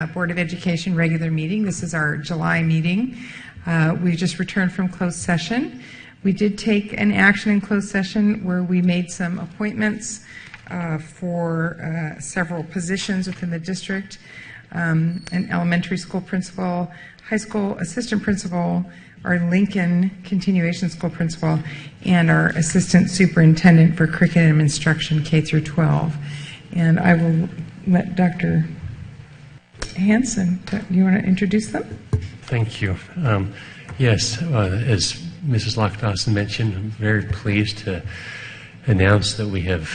Board of Education regular meeting. This is our July meeting. We just returned from closed session. We did take an action in closed session where we made some appointments for several positions within the district, an elementary school principal, high school assistant principal, our Lincoln continuation school principal, and our assistant superintendent for curriculum instruction K through 12. And I will let Dr. Hanson, do you want to introduce them? Thank you. Yes, as Mrs. Lockdawson mentioned, I'm very pleased to announce that we have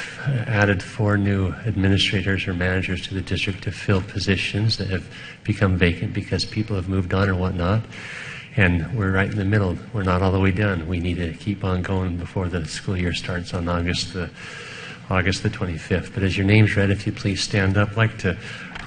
added 4 new administrators or managers to the district to fill positions that have become vacant because people have moved on or whatnot. And we're right in the middle. We're not all the way done. We need to keep on going before the school year starts on August the 25th. But as your name's read, if you please stand up, I'd like to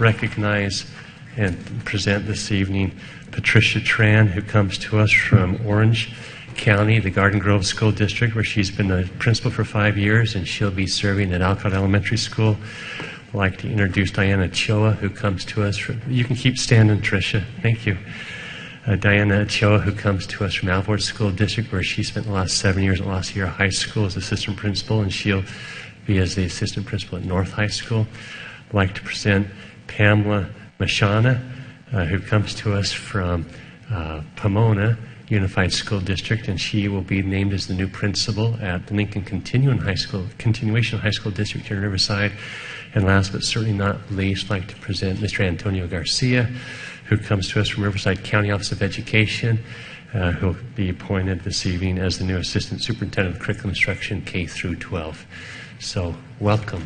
recognize and present this evening Patricia Tran, who comes to us from Orange County, the Garden Grove School District, where she's been a principal for 5 years, and she'll be serving at Alcott Elementary School. I'd like to introduce Diana Ochoa, who comes to us from, you can keep standing, Tricia, thank you. Diana Ochoa, who comes to us from Alvord School District, where she spent the last 7 years at La Sierra High School as assistant principal, and she'll be as the assistant principal at North High School. I'd like to present Pamela Mashana, who comes to us from Pomona Unified School District, and she will be named as the new principal at the Lincoln Continuation High School District here in Riverside. And last but certainly not least, I'd like to present Mr. Antonio Garcia, who comes to us from Riverside County Office of Education, who will be appointed this evening as the new Assistant Superintendent of Curriculum Instruction K through 12. So, welcome.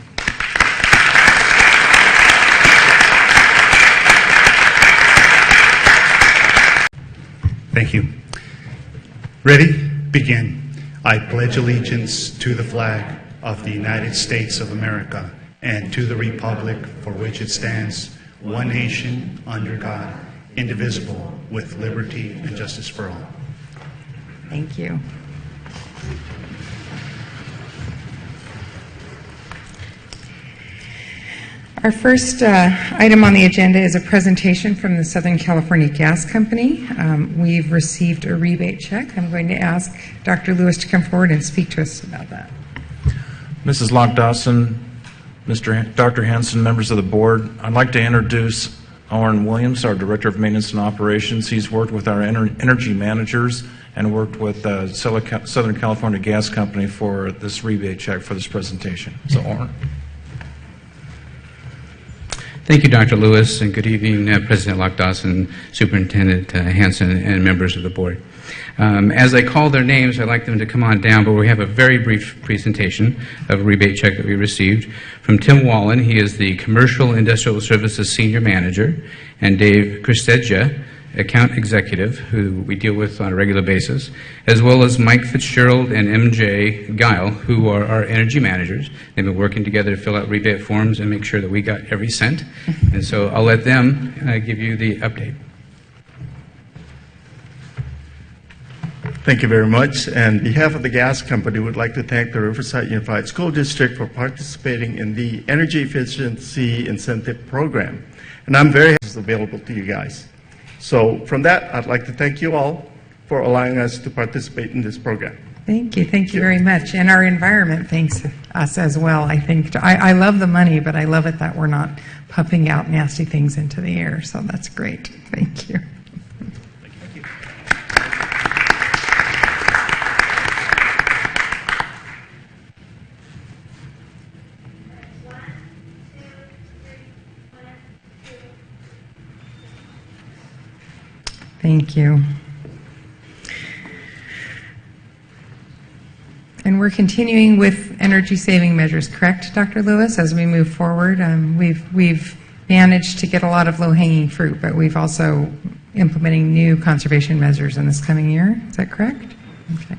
Thank you. Ready? Begin. I pledge allegiance to the flag of the United States of America and to the republic for which it stands, one nation, under God, indivisible, with liberty and justice for all. Thank you. Our first item on the agenda is a presentation from the Southern California Gas Company. We've received a rebate check. I'm going to ask Dr. Lewis to come forward and speak to us about that. Mrs. Lockdawson, Dr. Hanson, members of the board, I'd like to introduce Oren Williams, our Director of Maintenance and Operations. He's worked with our energy managers and worked with Southern California Gas Company for this rebate check for this presentation. So, Oren. Thank you, Dr. Lewis, and good evening, President Lockdawson, Superintendent Hanson, and members of the board. As I call their names, I'd like them to come on down, but we have a very brief presentation of a rebate check that we received from Tim Wallen. He is the Commercial Industrial Services Senior Manager, and Dave Christedja, Account Executive, who we deal with on a regular basis, as well as Mike Fitzgerald and MJ Guile, who are our energy managers. They've been working together to fill out rebate forms and make sure that we got every cent. And so I'll let them give you the update. Thank you very much. On behalf of the gas company, we would like to thank the Riverside Unified School District for participating in the Energy Efficiency Incentive Program. And I'm very happy it's available to you guys. So from that, I'd like to thank you all for allowing us to participate in this program. Thank you. Thank you very much. And our environment thanks us as well. I think I love the money, but I love it that we're not pumping out nasty things into the air. So that's great. Thank you. Thank you. Thank you. And we're continuing with energy saving measures, correct, Dr. Lewis, as we move forward? We've managed to get a lot of low-hanging fruit, but we've also implementing new conservation measures in this coming year. Is that correct? Okay.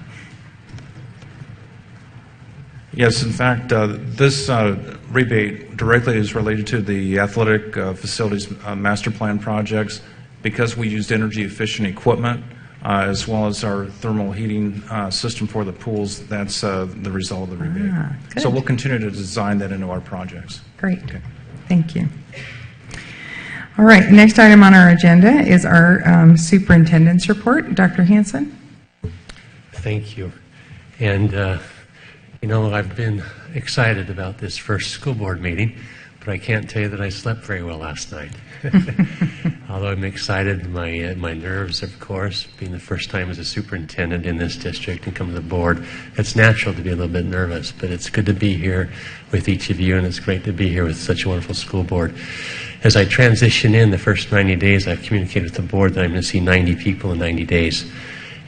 Yes, in fact, this rebate directly is related to the athletic facilities master plan projects. Because we used energy efficient equipment as well as our thermal heating system for the pools, that's the result of the rebate. So we'll continue to design that into our projects. Great. Okay. Thank you. All right, next item on our agenda is our superintendent's report. Dr. Hanson? Thank you. And, I've been excited about this first school board meeting, but I can't tell you that I slept very well last night. Although I'm excited, my nerves, of course, being the first time as a superintendent in this district and come to the board, it's natural to be a little bit nervous, but it's good to be here with each of you, and it's great to be here with such a wonderful school board. As I transition in the first 90 days, I've communicated with the board that I'm going to see 90 people in 90 days.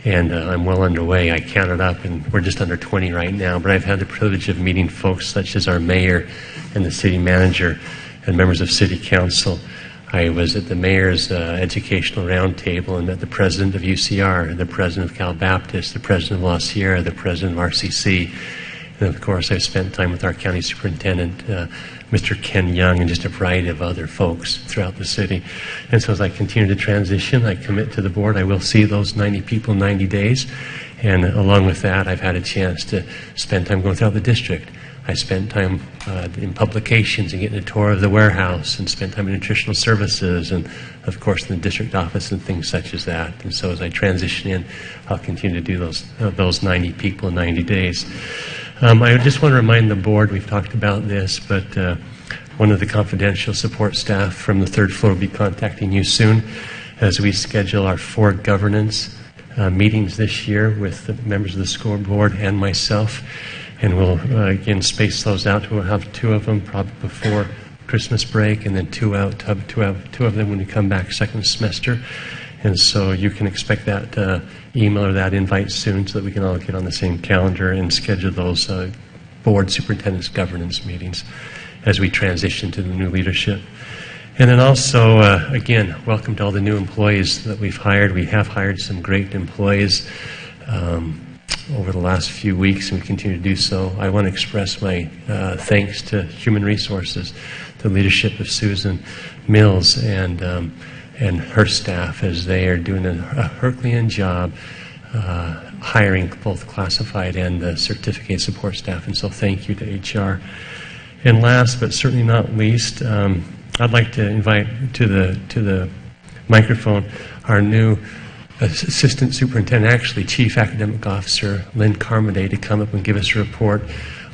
And I'm well underway. I counted up, and we're just under 20 right now. But I've had the privilege of meeting folks such as our mayor and the city manager and members of city council. I was at the mayor's educational roundtable and met the president of UCR, the president of Cal Baptist, the president of La Sierra, the president of RCC. And of course, I've spent time with our county superintendent, Mr. Ken Young, and just a variety of other folks throughout the city. And so as I continue to transition, I commit to the board, I will see those 90 people in 90 days. And along with that, I've had a chance to spend time going throughout the district. I spent time in publications and getting a tour of the warehouse, and spent time in nutritional services, and of course in the district office and things such as that. And so as I transition in, I'll continue to do those 90 people in 90 days. I just want to remind the board, we've talked about this, but one of the confidential support staff from the third floor will be contacting you soon as we schedule our 4 governance meetings this year with the members of the school board and myself. And we'll, again, space those out. We'll have 2 of them probably before Christmas break, and then 2 of them when we come back second semester. And so you can expect that email or that invite soon so that we can all get on the same calendar and schedule those board superintendent's governance meetings as we transition to the new leadership. And then also, again, welcome to all the new employees that we've hired. We have hired some great employees over the last few weeks, and we continue to do so. I want to express my thanks to Human Resources, the leadership of Susan Mills and her staff, as they are doing a Herculean job hiring both classified and certificate support staff. And so thank you to HR. And last but certainly not least, I'd like to invite to the microphone our new Assistant Superintendent, actually Chief Academic Officer, Lynn Carmody, to come up and give us a report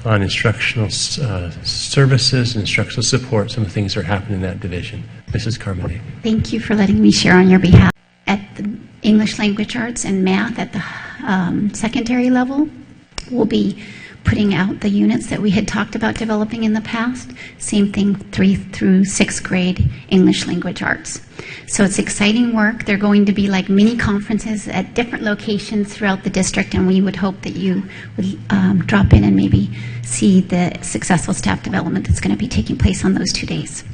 on instructional services and instructional support, some of the things that are happening in that division. Mrs. Carmody. Thank you for letting me share on your behalf. At the English Language Arts and Math at the secondary level, we'll be putting out the units that we had talked about developing in the past. Same thing, 3 through 6th grade English Language Arts. So it's exciting work. They're going to be like mini conferences at different locations throughout the district, and we would hope that you would drop in and maybe see the successful staff development that's going to be taking place on those 2 days.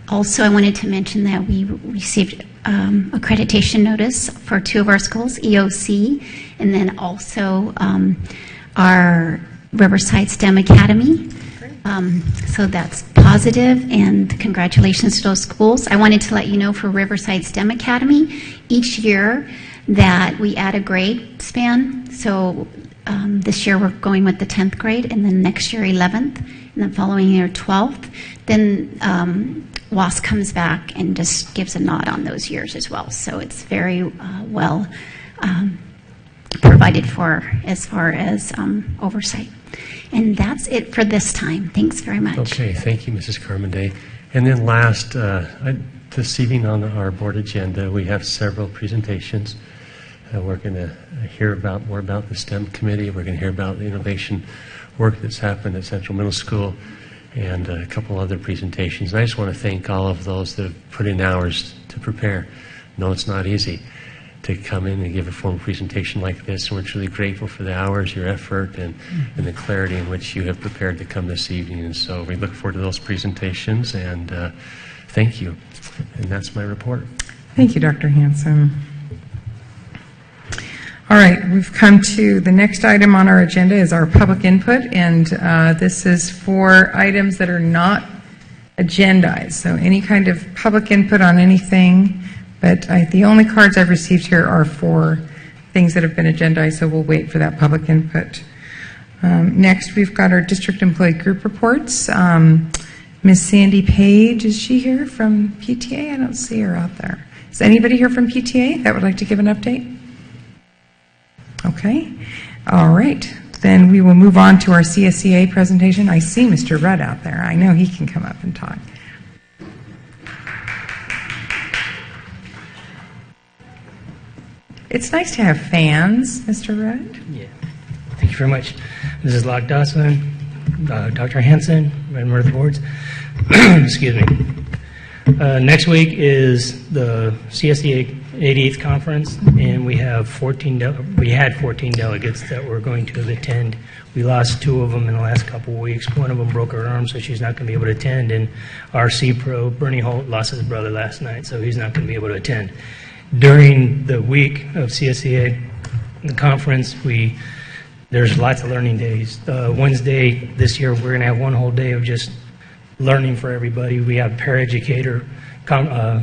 Also, I wanted to mention that we received accreditation notice for 2 of our schools, EOC, and then also our Riverside STEM Academy. So that's positive, and congratulations to those schools. I wanted to let you know for Riverside STEM Academy, each year that we add a grade span. So this year we're going with the 10th grade, and then next year 11th, and then following year 12th. Then WAS comes back and just gives a nod on those years as well. So it's very well provided for as far as oversight. And that's it for this time. Thanks very much. Okay, thank you, Mrs. Carmody. And then last, this evening on our board agenda, we have several presentations. We're going to hear more about the STEM committee. We're going to hear about the innovation work that's happened at Central Middle School, and a couple other presentations. And I just want to thank all of those that have put in hours to prepare. No, it's not easy to come in and give a formal presentation like this, and we're truly grateful for the hours, your effort, and the clarity in which you have prepared to come this evening. And so we look forward to those presentations, and thank you. And that's my report. Thank you, Dr. Hanson. All right, we've come to the next item on our agenda is our public input, and this is for items that are not agendized. So any kind of public input on anything, but the only cards I've received here are for things that have been agendized, so we'll wait for that public input. Next, we've got our district employee group reports. Miss Sandy Page, is she here from PTA? I don't see her out there. Is anybody here from PTA that would like to give an update? Okay. All right. Then we will move on to our CSEA presentation. I see Mr. Rudd out there. I know he can come up and talk. It's nice to have fans, Mr. Rudd. Yeah. Thank you very much. Mrs. Locke Dawson, Dr. Hanson, member of the boards. Excuse me. Next week is the CSEA 88th conference, and we have 14 delegates that were going to attend. We lost 2 of them in the last couple of weeks. One of them broke her arm, so she's not going to be able to attend. And our C-Pro, Bernie Holt, lost his brother last night, so he's not going to be able to attend. During the week of CSEA, the conference, there's lots of learning days. Wednesday this year, we're going to have one whole day of just learning for everybody. We have paraeducator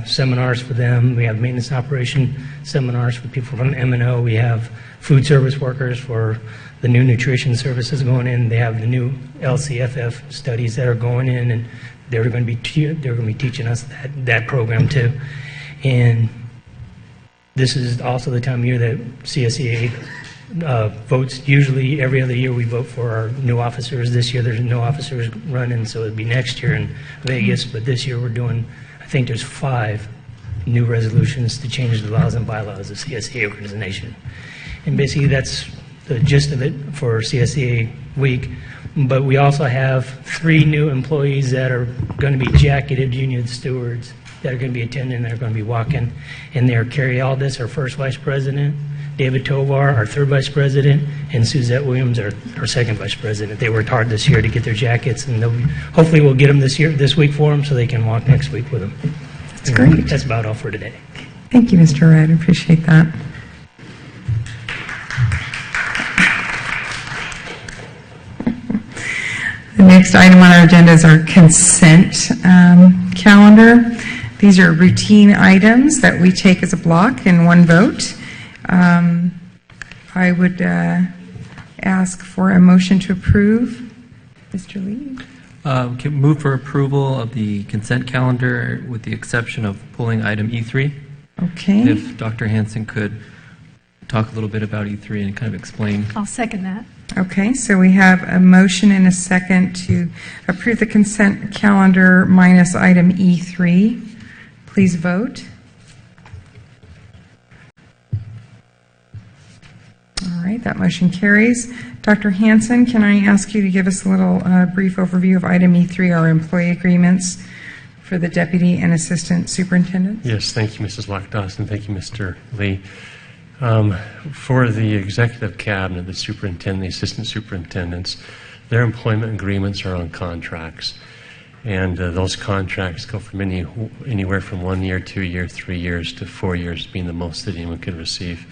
seminars for them. We have maintenance operation seminars for people from M&O. We have food service workers for the new nutrition services going in. They have the new LCFF studies that are going in, and they're going to be teaching us that program too. And this is also the time of year that CSEA votes. Usually every other year we vote for our new officers. This year there's no officers running, so it'd be next year in Vegas. But this year we're doing, I think there's 5 new resolutions to change the laws and bylaws of CSEA organization. And basically that's the gist of it for CSEA week. But we also have 3 new employees that are going to be jacketed union stewards that are going to be attending. They're going to be walking. And they're Carrie Aldis, our first vice president, David Tovar, our third vice president, and Suzette Williams, our second vice president. They worked hard this year to get their jackets, and hopefully we'll get them this week for them so they can walk next week with them. That's great. That's about all for today. Thank you, Mr. Rudd. I appreciate that. The next item on our agenda is our consent calendar. These are routine items that we take as a block in one vote. I would ask for a motion to approve. Mr. Lee? Can move for approval of the consent calendar with the exception of pulling item E3. Okay. If Dr. Hanson could talk a little bit about E3 and kind of explain. I'll second that. Okay, so we have a motion and a second to approve the consent calendar minus item E3. Please vote. All right, that motion carries. Dr. Hanson, can I ask you to give us a little brief overview of item E3, our employee agreements for the deputy and assistant superintendents? Yes, thank you, Mrs. Locke Dawson. Thank you, Mr. Lee. For the executive cabinet, the superintendent, the assistant superintendents, their employment agreements are on contracts. And those contracts go from anywhere from 1 year, 2 years, 3 years to 4 years being the most that anyone could receive.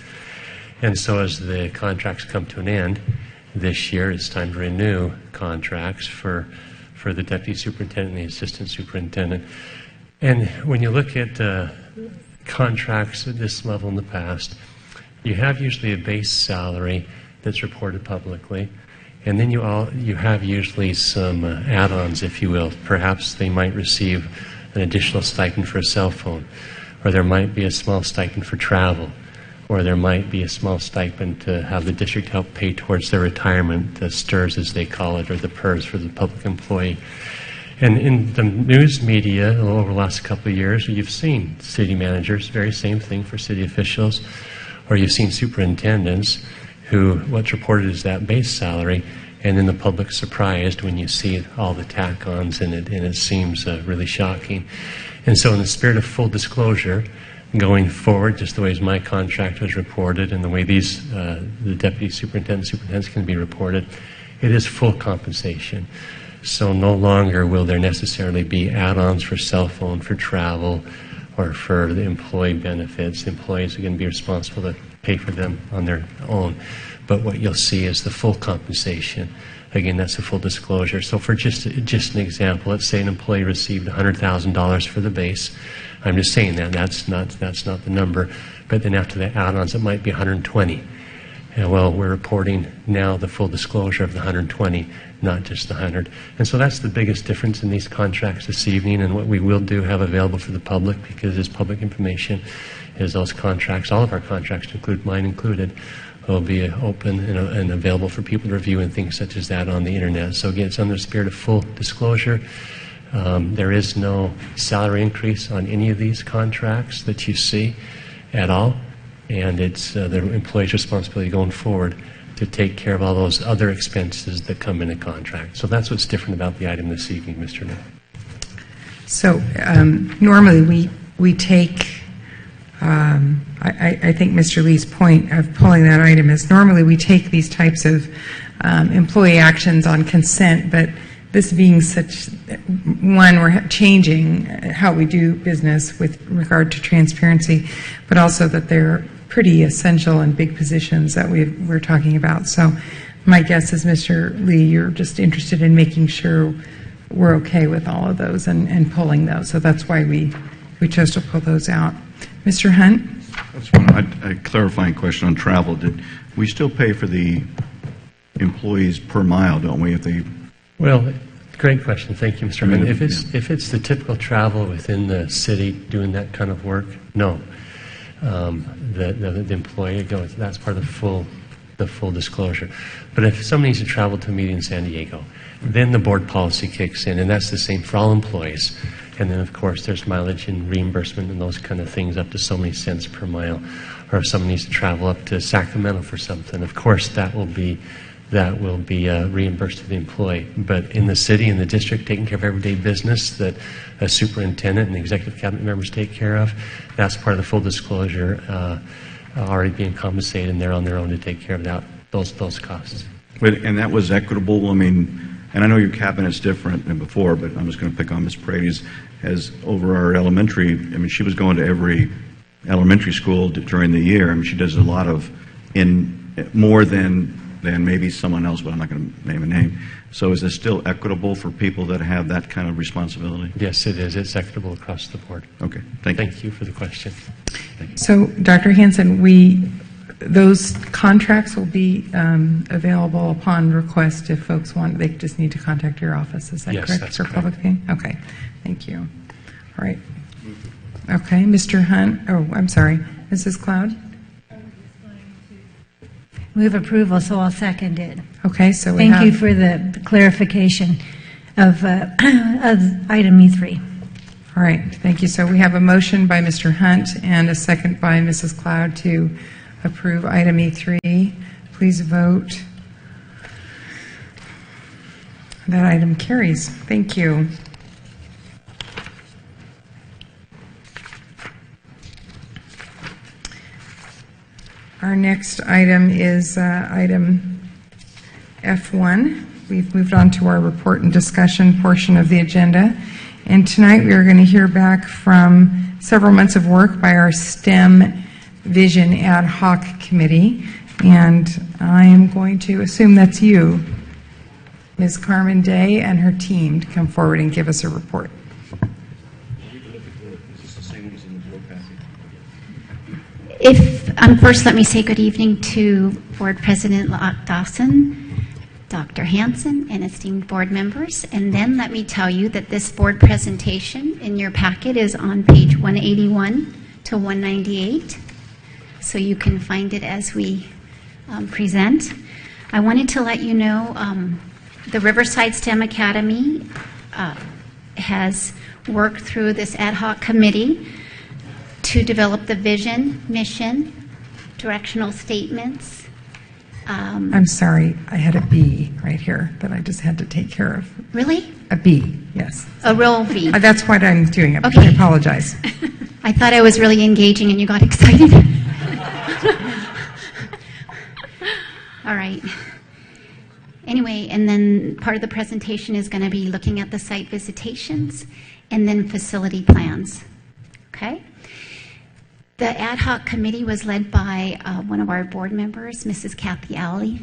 And so as the contracts come to an end this year, it's time to renew contracts for the deputy superintendent and the assistant superintendent. And when you look at contracts at this level in the past, you have usually a base salary that's reported publicly, and then you have usually some add-ons, if you will. Perhaps they might receive an additional stipend for a cell phone, or there might be a small stipend for travel, or there might be a small stipend to have the district help pay towards their retirement, the STIRS as they call it, or the PERS for the public employee. And in the news media over the last couple of years, you've seen city managers, very same thing for city officials, or you've seen superintendents who what's reported is that base salary, and then the public's surprised when you see all the tack-ons in it, and it seems really shocking. And so in the spirit of full disclosure, going forward, just the way as my contract was reported and the way these, the deputy superintendents can be reported, it is full compensation. So no longer will there necessarily be add-ons for cell phone, for travel, or for the employee benefits. The employees are going to be responsible to pay for them on their own. But what you'll see is the full compensation. Again, that's a full disclosure. So for just an example, let's say an employee received $100,000 for the base. I'm just saying that that's not the number. But then after the add-ons, it might be 120. And well, we're reporting now the full disclosure of the 120, not just the 100. And so that's the biggest difference in these contracts this evening, and what we will do have available for the public, because it's public information, is those contracts, all of our contracts, to include mine included, will be open and available for people to review, and things such as that on the internet. So again, it's under the spirit of full disclosure. There is no salary increase on any of these contracts that you see at all, and it's the employee's responsibility going forward to take care of all those other expenses that come in a contract. So that's what's different about the item this evening, Mr. New. So normally we take, I think Mr. Lee's point of pulling that item is normally we take these types of employee actions on consent, but this being such, one, we're changing how we do business with regard to transparency, but also that they're pretty essential and big positions that we're talking about. So my guess is, Mr. Lee, you're just interested in making sure we're okay with all of those and pulling those. So that's why we chose to pull those out. Mr. Hunt? That's one. A clarifying question on travel. Did we still pay for the employees per mile, don't we, if they... Well, great question. Thank you, Mr. Hunt. If it's the typical travel within the city doing that kind of work, no. The employee goes, that's part of the full disclosure. But if somebody needs to travel to a meeting in San Diego, then the board policy kicks in, and that's the same for all employees. And then, of course, there's mileage and reimbursement and those kind of things up to so many cents per mile. Or if someone needs to travel up to Sacramento for something, of course, that will be reimbursed to the employee. But in the city and the district, taking care of everyday business that a superintendent and the executive cabinet members take care of, that's part of the full disclosure, already being compensated, and they're on their own to take care of those costs. And that was equitable? I mean, and I know your cabinet's different than before, but I'm just going to pick on Ms. Paredes. As over our elementary, I mean, she was going to every elementary school during the year. I mean, she does a lot of, more than maybe someone else, but I'm not going to name a name. So is it still equitable for people that have that kind of responsibility? Yes, it is. It's equitable across the board. Okay, thank you. Thank you for the question. So, Dr. Hansen, those contracts will be available upon request if folks want. They just need to contact your office. Is that Yes, correct? that's for correct. public viewing? Okay, thank you. All right. Okay, Mr. Hunt. Oh, I'm sorry, Mrs. Cloud. Move approval, so I'll second it. Okay, so we Thank have. you for the clarification of item E3. All right, thank you. So we have a motion by Mr. Hunt and a second by Mrs. Cloud to approve item E3. Please vote. That item carries. Thank you. Our next item is item F1. We've moved on to our report and discussion portion of the agenda. And tonight we are going to hear back from several months of work by our STEM Vision Ad Hoc Committee. And I am going to assume that's you, Ms. Carmen Day, and her team to come forward and give us a report. First, let me say good evening to Board President Locke Dawson, Dr. Hansen, and esteemed board members. And then let me tell you that this board presentation in your packet is on page 181 to 198, so you can find it as we present. I wanted to let you know the Riverside STEM Academy has worked through this ad hoc committee to develop the vision, mission, directional statements. I'm sorry, I had a B right here that I just had to take care of. Really? A B, yes. A real V. That's what I'm doing. I Okay. apologize. I thought I was really engaging and you got excited. All right. Anyway, and then part of the presentation is going to be looking at the site visitations and then facility plans. Okay? The ad hoc committee was led by one of our board members, Mrs. Kathy Alvey,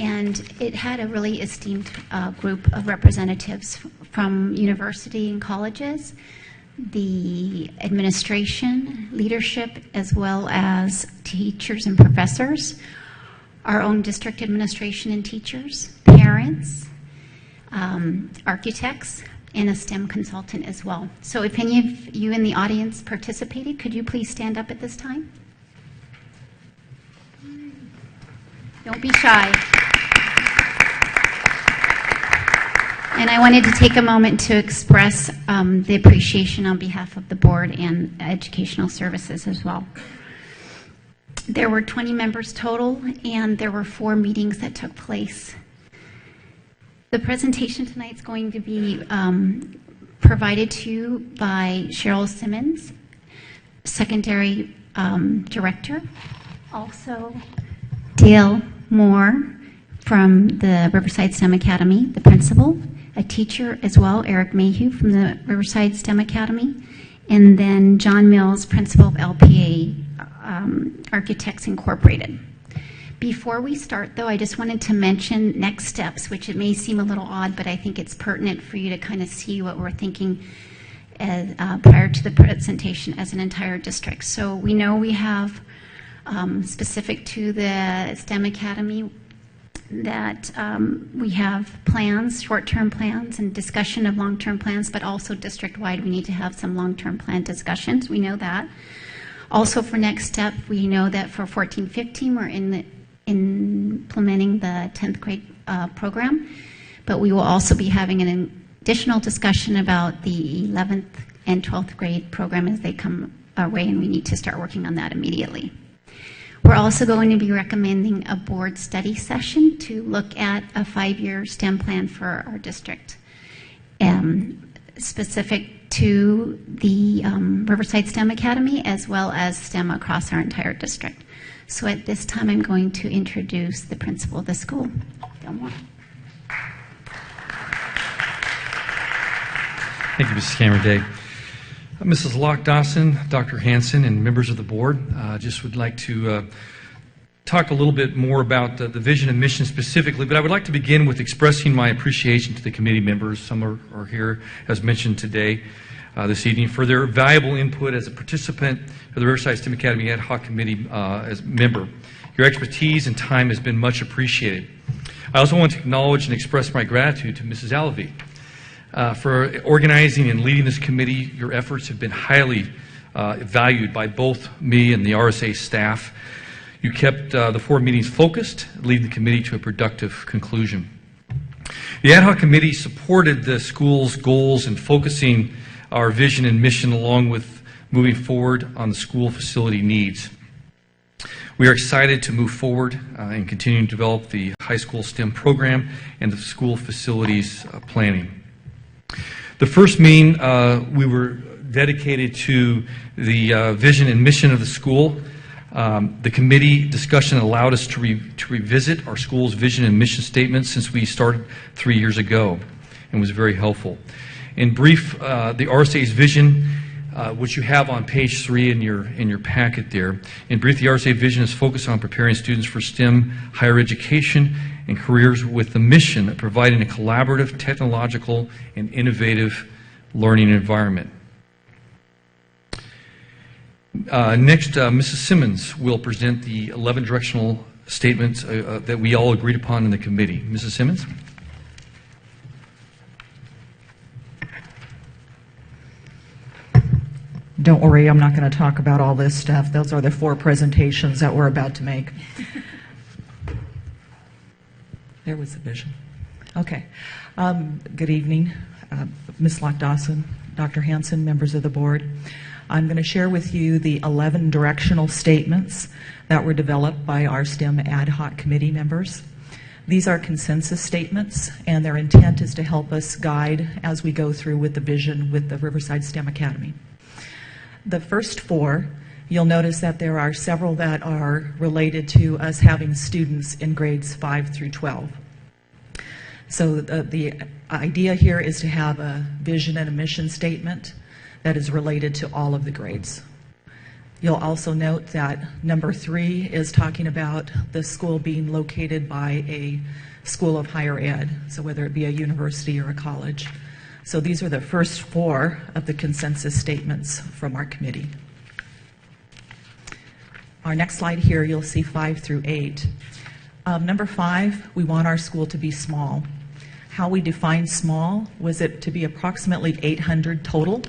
and it had a really esteemed group of representatives from university and colleges, the administration, leadership, as well as teachers and professors, our own district administration and teachers, parents, architects, and a STEM consultant as well. So if any of you in the audience participated, could you please stand up at this time? Don't be shy. And I wanted to take a moment to express the appreciation on behalf of the board and educational services as well. There were 20 members total, and there were 4 meetings that took place. The presentation tonight is going to be provided to you by Cheryl Simmons, Secondary Director. Also, Dale Moore from the Riverside STEM Academy, the principal. A teacher as well, Eric Mayhew from the Riverside STEM Academy, and then John Mills, principal of LPA Architects Incorporated. Before we start, though, I just wanted to mention next steps, which it may seem a little odd, but I think it's pertinent for you to kind of see what we're thinking as, prior to the presentation as an entire district. So we know we have, specific to the STEM Academy, that we have plans, short-term plans, and discussion of long-term plans, but also district-wide we need to have some long-term plan discussions. We know that. Also for next step, we know that for 14-15 we're implementing the 10th grade program, but we will also be having an additional discussion about the 11th and 12th grade program as they come our way, and we need to start working on that immediately. We're also going to be recommending a board study session to look at a 5-year STEM plan for our district, specific to the Riverside STEM Academy as well as STEM across our entire district. So at this time, I'm going to introduce the principal of the school, Dale Moore. Thank you, Mrs. Cameron-Day. Mrs. Locke Dawson, Dr. Hanson, and members of the board, just would like to talk a little bit more about the vision and mission specifically, but I would like to begin with expressing my appreciation to the committee members. Some are here, as mentioned today, this evening, for their valuable input as a participant of the Riverside STEM Academy Ad Hoc Committee as member. Your expertise and time has been much appreciated. I also want to acknowledge and express my gratitude to Mrs. Alavie. For organizing and leading this committee. Your efforts have been highly valued by both me and the RSA staff. You kept the 4 meetings focused, leading the committee to a productive conclusion. The ad hoc committee supported the school's goals in focusing our vision and mission along with moving forward on the school facility needs. We are excited to move forward and continue to develop the high school STEM program and the school facilities planning. The first meeting, we were dedicated to the vision and mission of the school. The committee discussion allowed us to revisit our school's vision and mission statement since we started 3 years ago, and was very helpful. In brief, the RSA's vision, which you have on page 3 in your packet there. In brief, the RSA vision is focused on preparing students for STEM higher education and careers with the mission of providing a collaborative, technological, and innovative learning environment. Next, Mrs. Simmons will present the 11 directional statements that we all agreed upon in the committee. Mrs. Simmons? Don't worry, I'm not going to talk about all this stuff. Those are the 4 presentations that we're about to make. There was the vision. Okay. Good evening, Ms. Locke Dawson, Dr. Hanson, members of the board. I'm going to share with you the 11 directional statements that were developed by our STEM ad hoc committee members. These are consensus statements, and their intent is to help us guide as we go through with the vision with the Riverside STEM Academy. The first 4, you'll notice that there are several that are related to us having students in grades 5 through 12. So the idea here is to have a vision and a mission statement that is related to all of the grades. You'll also note that number 3 is talking about the school being located by a school of higher ed, so whether it be a university or a college. So these are the first 4 of the consensus statements from our committee. Our next slide here, you'll see 5 through 8. Number 5, we want our school to be small. How we define small was it to be approximately 800 total.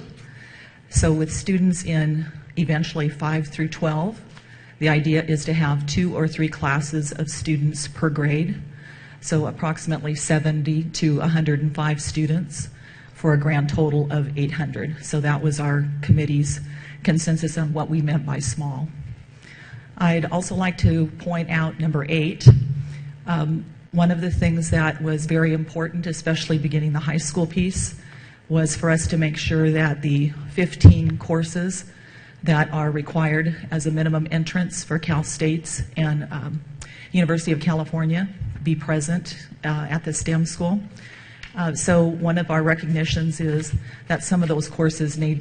So with students in eventually 5 through 12, the idea is to have 2 or 3 classes of students per grade. So approximately 70 to 105 students for a grand total of 800. So that was our committee's consensus on what we meant by small. I'd also like to point out number 8. One of the things that was very important, especially beginning the high school piece, was for us to make sure that the 15 courses that are required as a minimum entrance for Cal States and University of California be present at the STEM school. So one of our recognitions is that some of those courses may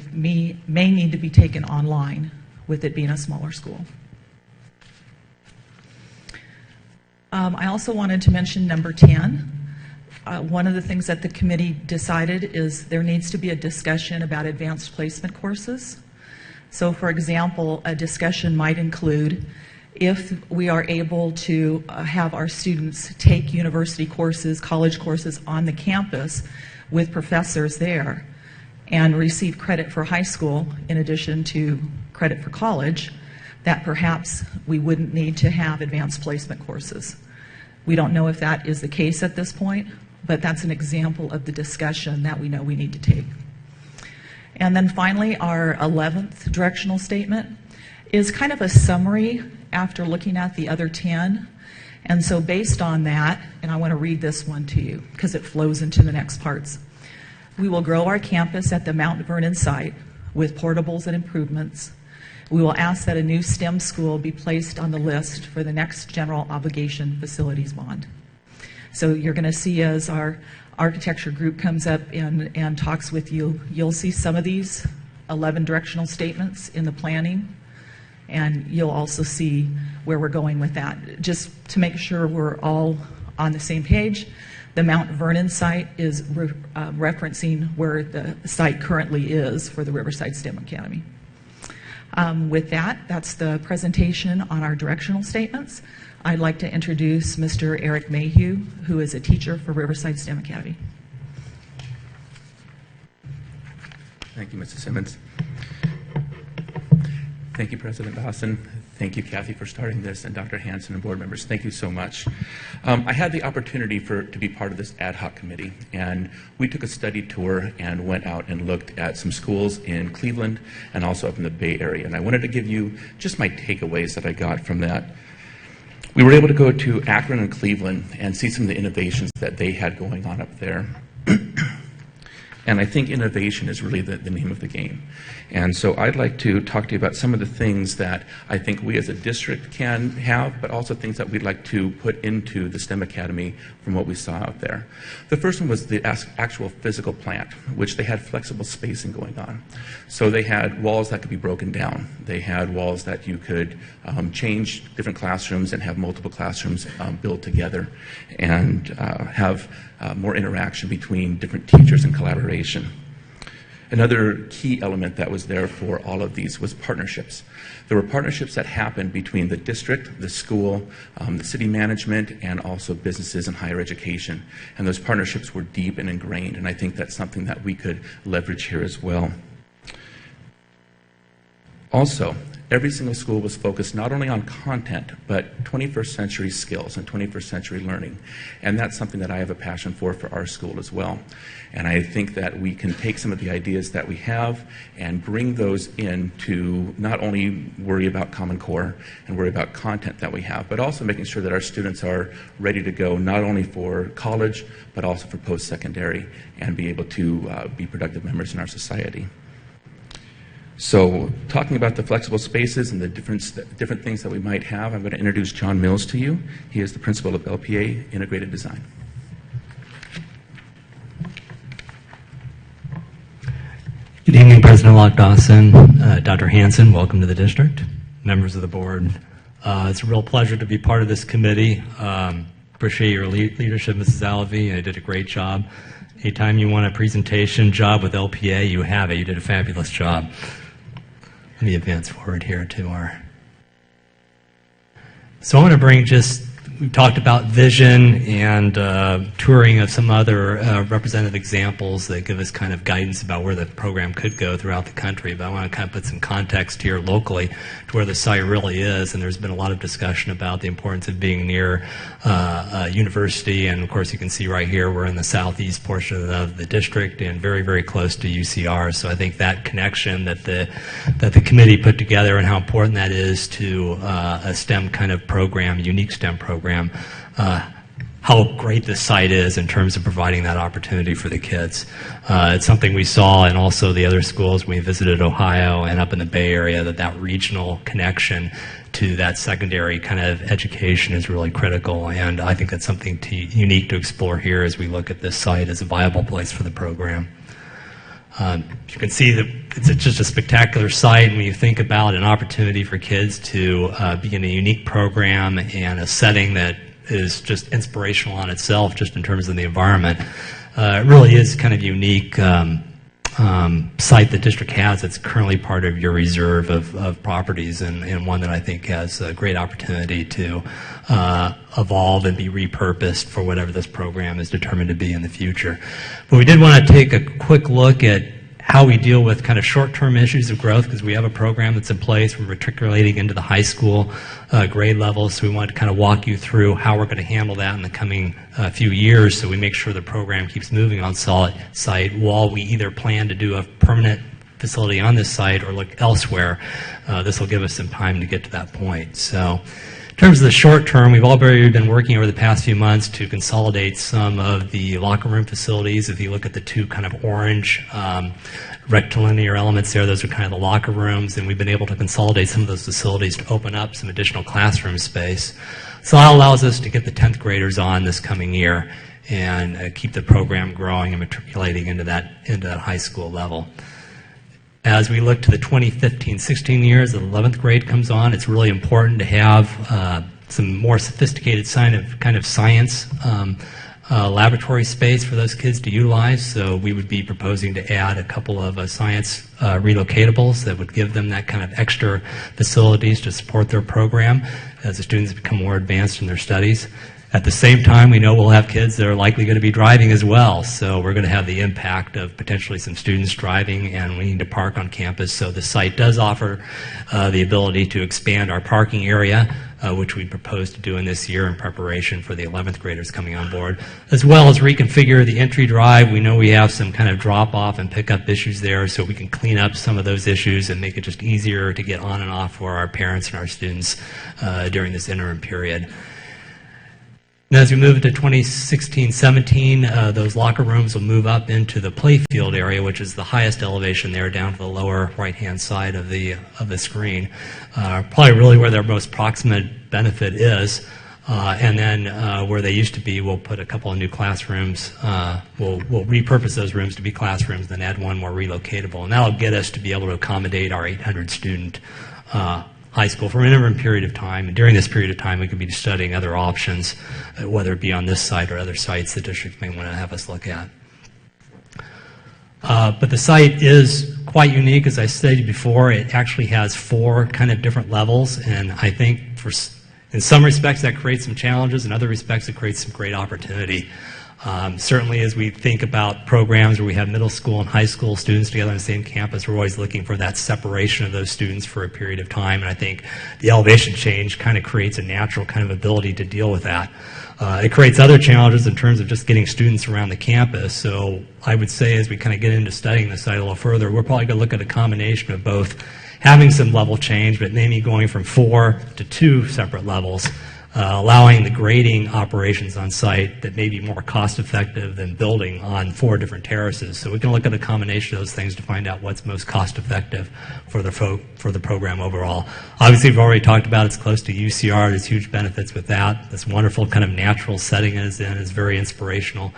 need to be taken online, with it being a smaller school. I also wanted to mention number 10. One of the things that the committee decided is there needs to be a discussion about advanced placement courses. So for example, a discussion might include if we are able to have our students take university courses, college courses on the campus with professors there and receive credit for high school in addition to credit for college, that perhaps we wouldn't need to have advanced placement courses. We don't know if that is the case at this point, but that's an example of the discussion that we know we need to take. And then finally, our 11th directional statement is kind of a summary after looking at the other 10. And so based on that, and I want to read this one to you because it flows into the next parts. We will grow our campus at the Mount Vernon site with portables and improvements. We will ask that a new STEM school be placed on the list for the next general obligation facilities bond. So you're going to see as our architecture group comes up and talks with you, you'll see some of these 11 directional statements in the planning, and you'll also see where we're going with that. Just to make sure we're all on the same page, the Mount Vernon site is referencing where the site currently is for the Riverside STEM Academy. With that, that's the presentation on our directional statements. I'd like to introduce Mr. Eric Mayhew, who is a teacher for Riverside STEM Academy. Thank you, Mrs. Simmons. Thank you, President Dawson. Thank you, Kathy, for starting this, and Dr. Hanson and board members. Thank you so much. I had the opportunity to be part of this ad hoc committee, and we took a study tour and went out and looked at some schools in Cleveland and also up in the Bay Area. And I wanted to give you just my takeaways that I got from that. We were able to go to Akron and Cleveland and see some of the innovations that they had going on up there. And I think innovation is really the name of the game. And so I'd like to talk to you about some of the things that I think we as a district can have, but also things that we'd like to put into the STEM Academy from what we saw out there. The first one was the actual physical plant, which they had flexible spacing going on. So they had walls that could be broken down. They had walls that you could change different classrooms and have multiple classrooms built together and have more interaction between different teachers and collaboration. Another key element that was there for all of these was partnerships. There were partnerships that happened between the district, the school, the city management, and also businesses and higher education. And those partnerships were deep and ingrained, and I think that's something that we could leverage here as well. Also, every single school was focused not only on content, but 21st century skills and 21st century learning. And that's something that I have a passion for our school as well. And I think that we can take some of the ideas that we have and bring those in to not only worry about Common Core and worry about content that we have, but also making sure that our students are ready to go not only for college, but also for post-secondary and be able to be productive members in our society. So talking about the flexible spaces and the different things that we might have, I'm going to introduce John Mills to you. He is the principal of LPA Integrated Design. Good evening, President Locke Dawson, Dr. Hanson, welcome to the district, members of the board. It's a real pleasure to be part of this committee. Appreciate your leadership, Mrs. Alavey. You did a great job. Anytime you want a presentation job with LPA, you have it. You did a fabulous job. Let me advance forward here to our... So I want to bring we talked about vision and touring of some other representative examples that give us kind of guidance about where the program could go throughout the country. But I want to kind of put some context here locally to where the site really is. And there's been a lot of discussion about the importance of being near a university. And of course, you can see right here, we're in the southeast portion of the district and very, very close to UCR. So I think that connection that the committee put together and how important that is to a STEM kind of program, unique STEM program, how great this site is in terms of providing that opportunity for the kids. It's something we saw in also the other schools when we visited Ohio and up in the Bay Area, that regional connection to that secondary kind of education is really critical, and I think that's something unique to explore here as we look at this site as a viable place for the program. You can see that it's just a spectacular site, and when you think about an opportunity for kids to be in a unique program and a setting that is just inspirational on itself, just in terms of the environment, it really is kind of unique site the district has. It's currently part of your reserve of properties, and one that I think has a great opportunity to evolve and be repurposed for whatever this program is determined to be in the future. But we did want to take a quick look at how we deal with kind of short-term issues of growth, because we have a program that's in place. We're matriculating into the high school grade levels, so we wanted to kind of walk you through how we're going to handle that in the coming few years, so we make sure the program keeps moving on site while we either plan to do a permanent facility on this site or look elsewhere. This will give us some time to get to that point. So in terms of the short term, we've already been working over the past few months to consolidate some of the locker room facilities. If you look at the two kind of orange rectilinear elements there, those are kind of the locker rooms, and we've been able to consolidate some of those facilities to open up some additional classroom space. So that allows us to get the 10th graders on this coming year and keep the program growing and matriculating into that high school level. As we look to the 2015-16 years, the 11th grade comes on. It's really important to have some more sophisticated kind of science laboratory space for those kids to utilize. So we would be proposing to add a couple of science relocatables that would give them that kind of extra facilities to support their program as the students become more advanced in their studies. At the same time, we know we'll have kids that are likely going to be driving as well, so we're going to have the impact of potentially some students driving and we need to park on campus. So the site does offer the ability to expand our parking area, which we propose to do in this year in preparation for the 11th graders coming on board, as well as reconfigure the entry drive. We know we have some kind of drop-off and pick-up issues there, so we can clean up some of those issues and make it just easier to get on and off for our parents and our students during this interim period. Now, as we move into 2016-17, those locker rooms will move up into the playfield area, which is the highest elevation there, down to the lower right-hand side of the screen. Probably really where their most proximate benefit is. And then where they used to be, we'll put a couple of new classrooms. We'll repurpose those rooms to be classrooms, then add one more relocatable. And that'll get us to be able to accommodate our 800-student high school for an interim period of time. And during this period of time, we could be studying other options, whether it be on this site or other sites the district may want to have us look at. But the site is quite unique, as I stated before. It actually has 4 kind of different levels, and I think in some respects that creates some challenges, in other respects it creates some great opportunity. Certainly as we think about programs where we have middle school and high school students together on the same campus, we're always looking for that separation of those students for a period of time, and I think the elevation change kind of creates a natural kind of ability to deal with that. It creates other challenges in terms of just getting students around the campus, so I would say as we kind of get into studying the site a little further, we're probably going to look at a combination of both having some level change, but maybe going from 4 to 2 separate levels, allowing the grading operations on site that may be more cost effective than building on 4 different terraces. So we can look at a combination of those things to find out what's most cost effective for the program overall. Obviously, we've already talked about it's close to UCR. There's huge benefits with that. This wonderful kind of natural setting it is in is very inspirational.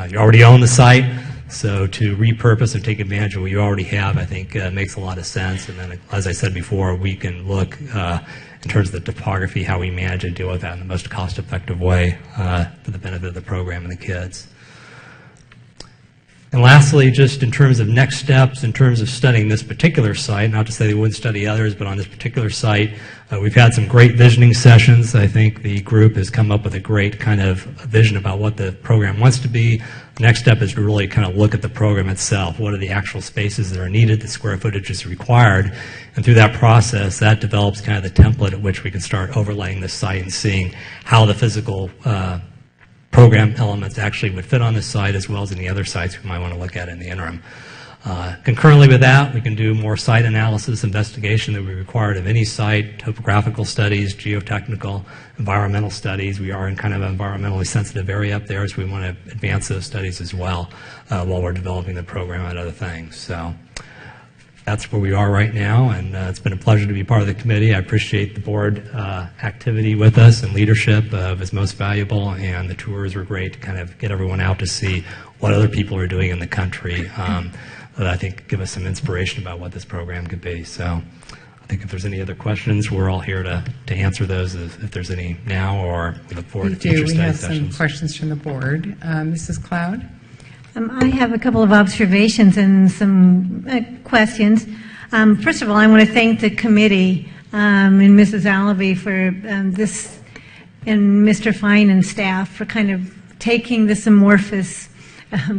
You already own the site, so to repurpose and take advantage of what you already have, I think makes a lot of sense. And then, as I said before, we can look in terms of the topography, how we manage and deal with that in the most cost-effective way for the benefit of the program and the kids. And lastly, just in terms of next steps, in terms of studying this particular site, not to say they wouldn't study others, but on this particular site, we've had some great visioning sessions. I think the group has come up with a great kind of vision about what the program wants to be. The next step is to really kind of look at the program itself. What are the actual spaces that are needed, the square footage is required, and through that process, that develops kind of the template at which we can start overlaying the site and seeing how the physical program elements actually would fit on this site, as well as any other sites we might want to look at in the interim. Concurrently with that, we can do more site analysis, investigation that we required of any site, topographical studies, geotechnical, environmental studies. We are in kind of an environmentally sensitive area up there, so we want to advance those studies as well while we're developing the program and other things. So that's where we are right now, and it's been a pleasure to be part of the committee. I appreciate the board activity with us, and leadership is most valuable, and the tours were great to kind of get everyone out to see what other people are doing in the country that I think give us some inspiration about what this program could be. So I think if there's any other questions, we're all here to answer those if there's any now, or we look forward to future We study have sessions. some questions from the board. Mrs. Cloud? I have a couple of observations and some questions. First of all, I want to thank the committee and Mrs. Allaby for this, and Mr. Fine and staff for kind of taking this amorphous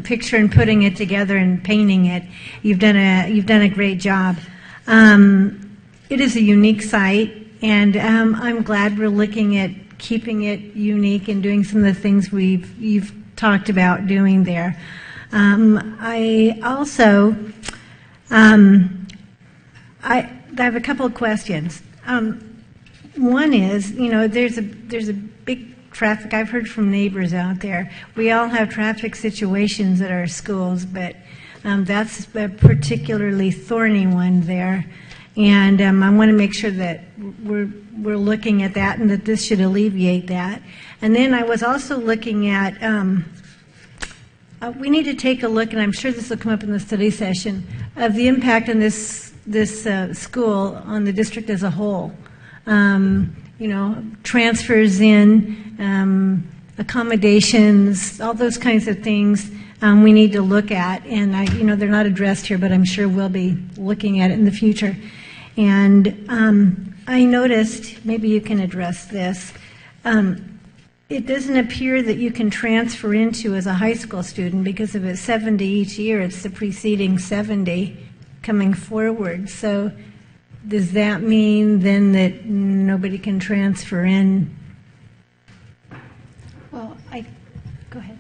picture and putting it together and painting it. You've done a great job. It is a unique site, and I'm glad we're looking at keeping it unique and doing some of the things you've talked about doing there. I also, I have a couple of questions. One is, there's a big traffic. I've heard from neighbors out there. We all have traffic situations at our schools, but that's a particularly thorny one there. And I want to make sure that we're looking at that, and that this should alleviate that. And then I was also looking at, we need to take a look, and I'm sure this will come up in the study session, of the impact on this school on the district as a whole. Transfers in, accommodations, all those kinds of things we need to look at. And they're not addressed here, but I'm sure we'll be looking at it in the future. And I noticed, maybe you can address this, it doesn't appear that you can transfer into as a high school student, because if it's 70 each year, it's the preceding 70 coming forward. So does that mean then that nobody can transfer in? Well, go ahead.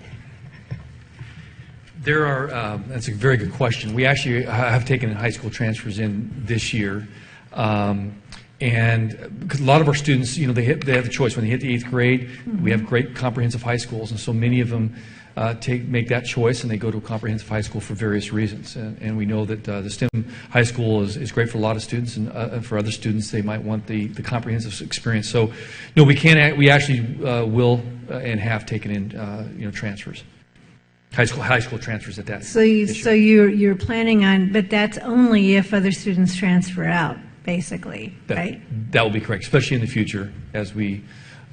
There are, that's a very good question. We actually have taken high school transfers in this year. And because a lot of our students, they have the choice when they hit the 8th grade. Mm-hmm. We have great comprehensive high schools, and so many of them make that choice, and they go to a comprehensive high school for various reasons. And we know that the STEM high school is great for a lot of students, and for other students, they might want the comprehensive experience. So, no, we actually will and have taken in transfers, high school transfers at that. So you're planning on, but that's only if other students transfer out, basically, right? That will be correct, especially in the future as we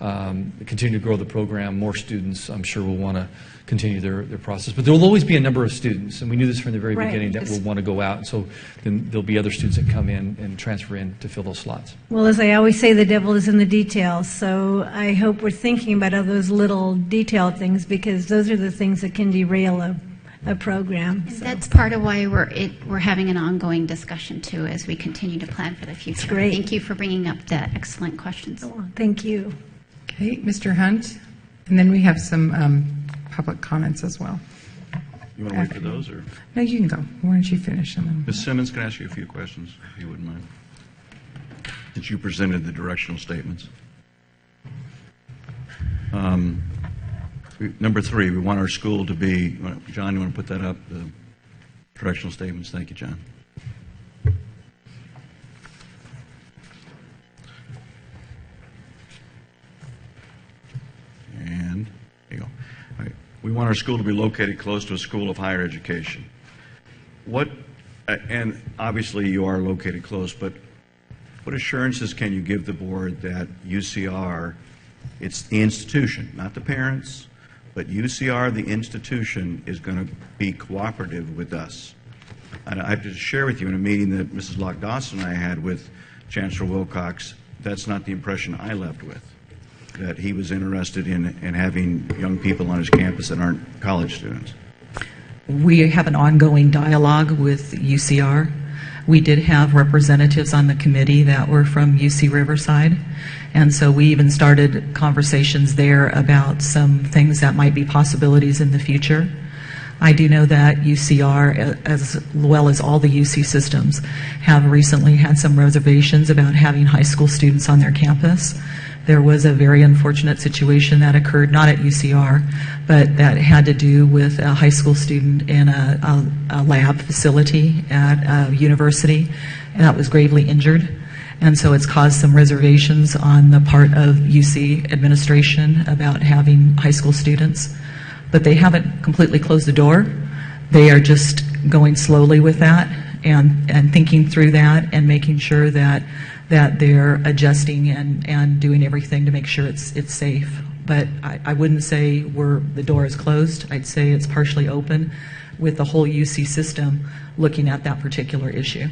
continue to grow the program. More students, I'm sure, will want to continue their process. But there will always be a number of students, and we knew this from the very beginning, that will want to go out. And so then there'll be other students that come in and transfer in to fill those slots. Well, as I always say, the devil is in the details. So I hope we're thinking about all those little detailed things, because those are the things that can derail a program. So. That's part of why we're having an ongoing discussion too, as we continue to plan for the future. That's great. Thank you for bringing up the excellent questions. Oh, thank you. Okay, Mr. Hunt, and then we have some public comments as well. You want to wait for those, or? No, you can go. Why don't you finish them? Ms. Simmons, can I ask you a few questions, if you wouldn't mind? Since you presented the directional statements. Number 3, we want our school to be, John, you want to put that up, the directional statements? Thank you, John. And there you go. All right. We want our school to be located close to a school of higher education. And obviously you are located close, but what assurances can you give the board that UCR, it's the institution, not the parents, but UCR, the institution, is going to be cooperative with us. And I have to share with you in a meeting that Mrs. Locke Dawson and I had with Chancellor Wilcox, that's not the impression I left with, that he was interested in having young people on his campus that aren't college students. We have an ongoing dialogue with UCR. We did have representatives on the committee that were from UC Riverside, and so we even started conversations there about some things that might be possibilities in the future. I do know that UCR, as well as all the UC systems, have recently had some reservations about having high school students on their campus. There was a very unfortunate situation that occurred, not at UCR, but that had to do with a high school student in a lab facility at a university that was gravely injured. And so it's caused some reservations on the part of UC administration about having high school students. But they haven't completely closed the door. They are just going slowly with that and thinking through that and making sure that they're adjusting and doing everything to make sure it's safe. But I wouldn't say the door is closed. I'd say it's partially open with the whole UC system looking at that particular issue.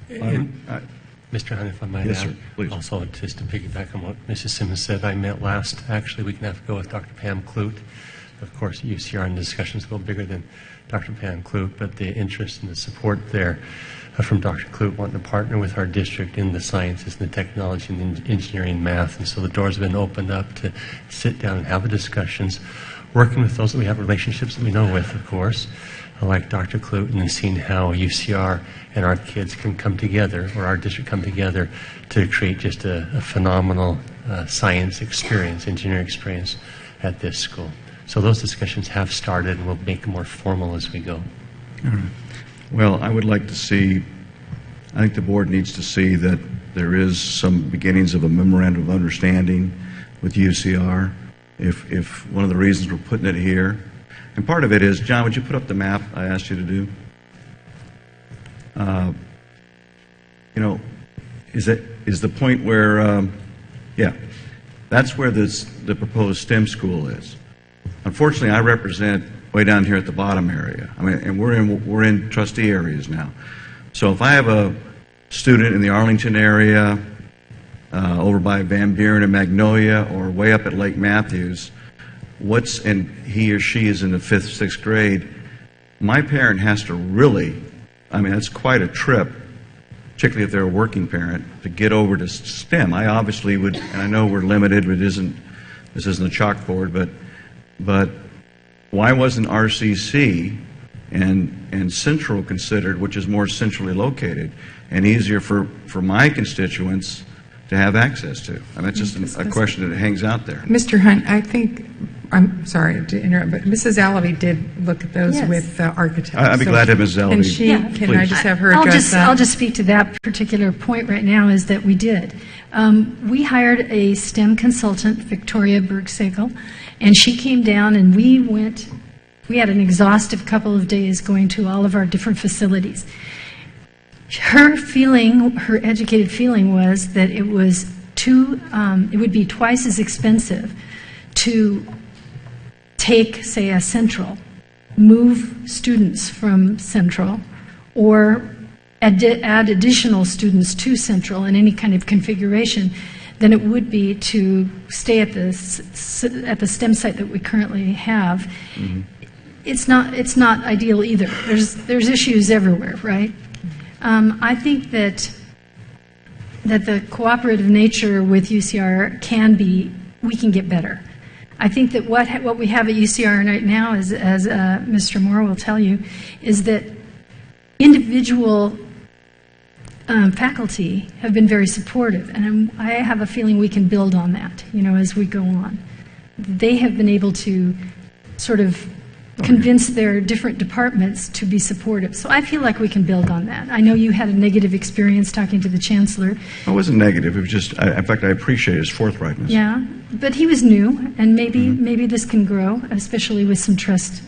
Mr. Hunt, if I might Yes, add, sir, please. also just to piggyback on what Mrs. Simmons said, I met last, actually, week and a half ago with Dr. Pam Clute. Of course, UCR and discussions go bigger than Dr. Pam Clute, but the interest and the support there from Dr. Clute wanting to partner with our district in the sciences and the technology and the engineering and math. And so the doors have been opened up to sit down and have the discussions, working with those that we have relationships that we know with, of course, like Dr. Clute, and then seeing how UCR and our kids can come together, or our district come together, to create just a phenomenal science experience, engineering experience at this school. So those discussions have started, and we'll make them more formal as we go. All right. Well, I would like to see, I think the board needs to see that there is some beginnings of a memorandum of understanding with UCR. If one of the reasons we're putting it here, and part of it is, John, would you put up the map I asked you to do? Is the point where, yeah, that's where the proposed STEM school is. Unfortunately, I represent way down here at the bottom area. I mean, and we're in trustee areas now. So if I have a student in the Arlington area, over by Van Buren and Magnolia, or way up at Lake Matthews, and he or she is in the 5th, 6th grade, my parent has to really, I mean, that's quite a trip, particularly if they're a working parent, to get over to STEM. I obviously would, and I know we're limited, but this isn't a chalkboard, but why wasn't RCC and Central considered, which is more centrally located and easier for my constituents to have access to? I mean, it's just a question that hangs out there. Mr. Hunt, I think, I'm sorry to interrupt, but Mrs. Alavi did look at those Yes. with architects. I'd be glad to have Mrs. Alavi. Can she, Yeah. can I just have her I'll address that? I'll just speak to that particular point right now, is that we did. We hired a STEM consultant, Victoria Bergsegel, and she came down and we had an exhaustive couple of days going to all of our different facilities. Her educated feeling was that it would be twice as expensive to take, say, a Central, move students from Central, or add additional students to Central in any kind of configuration than it would be to stay at the STEM site that we currently have. Mm-hmm. It's not ideal either. There's issues everywhere, right? I think that the cooperative nature with UCR we can get better. I think that what we have at UCR right now is, as Mr. Moore will tell you, is that individual faculty have been very supportive, and I have a feeling we can build on that, as we go on. They have been able to sort of convince their different departments to be supportive. So I feel like we can build on that. I know you had a negative experience talking to the chancellor. It wasn't negative. It was just, in fact, I appreciate his forthrightness. Yeah, but he was new, and maybe this can grow, especially with some trust,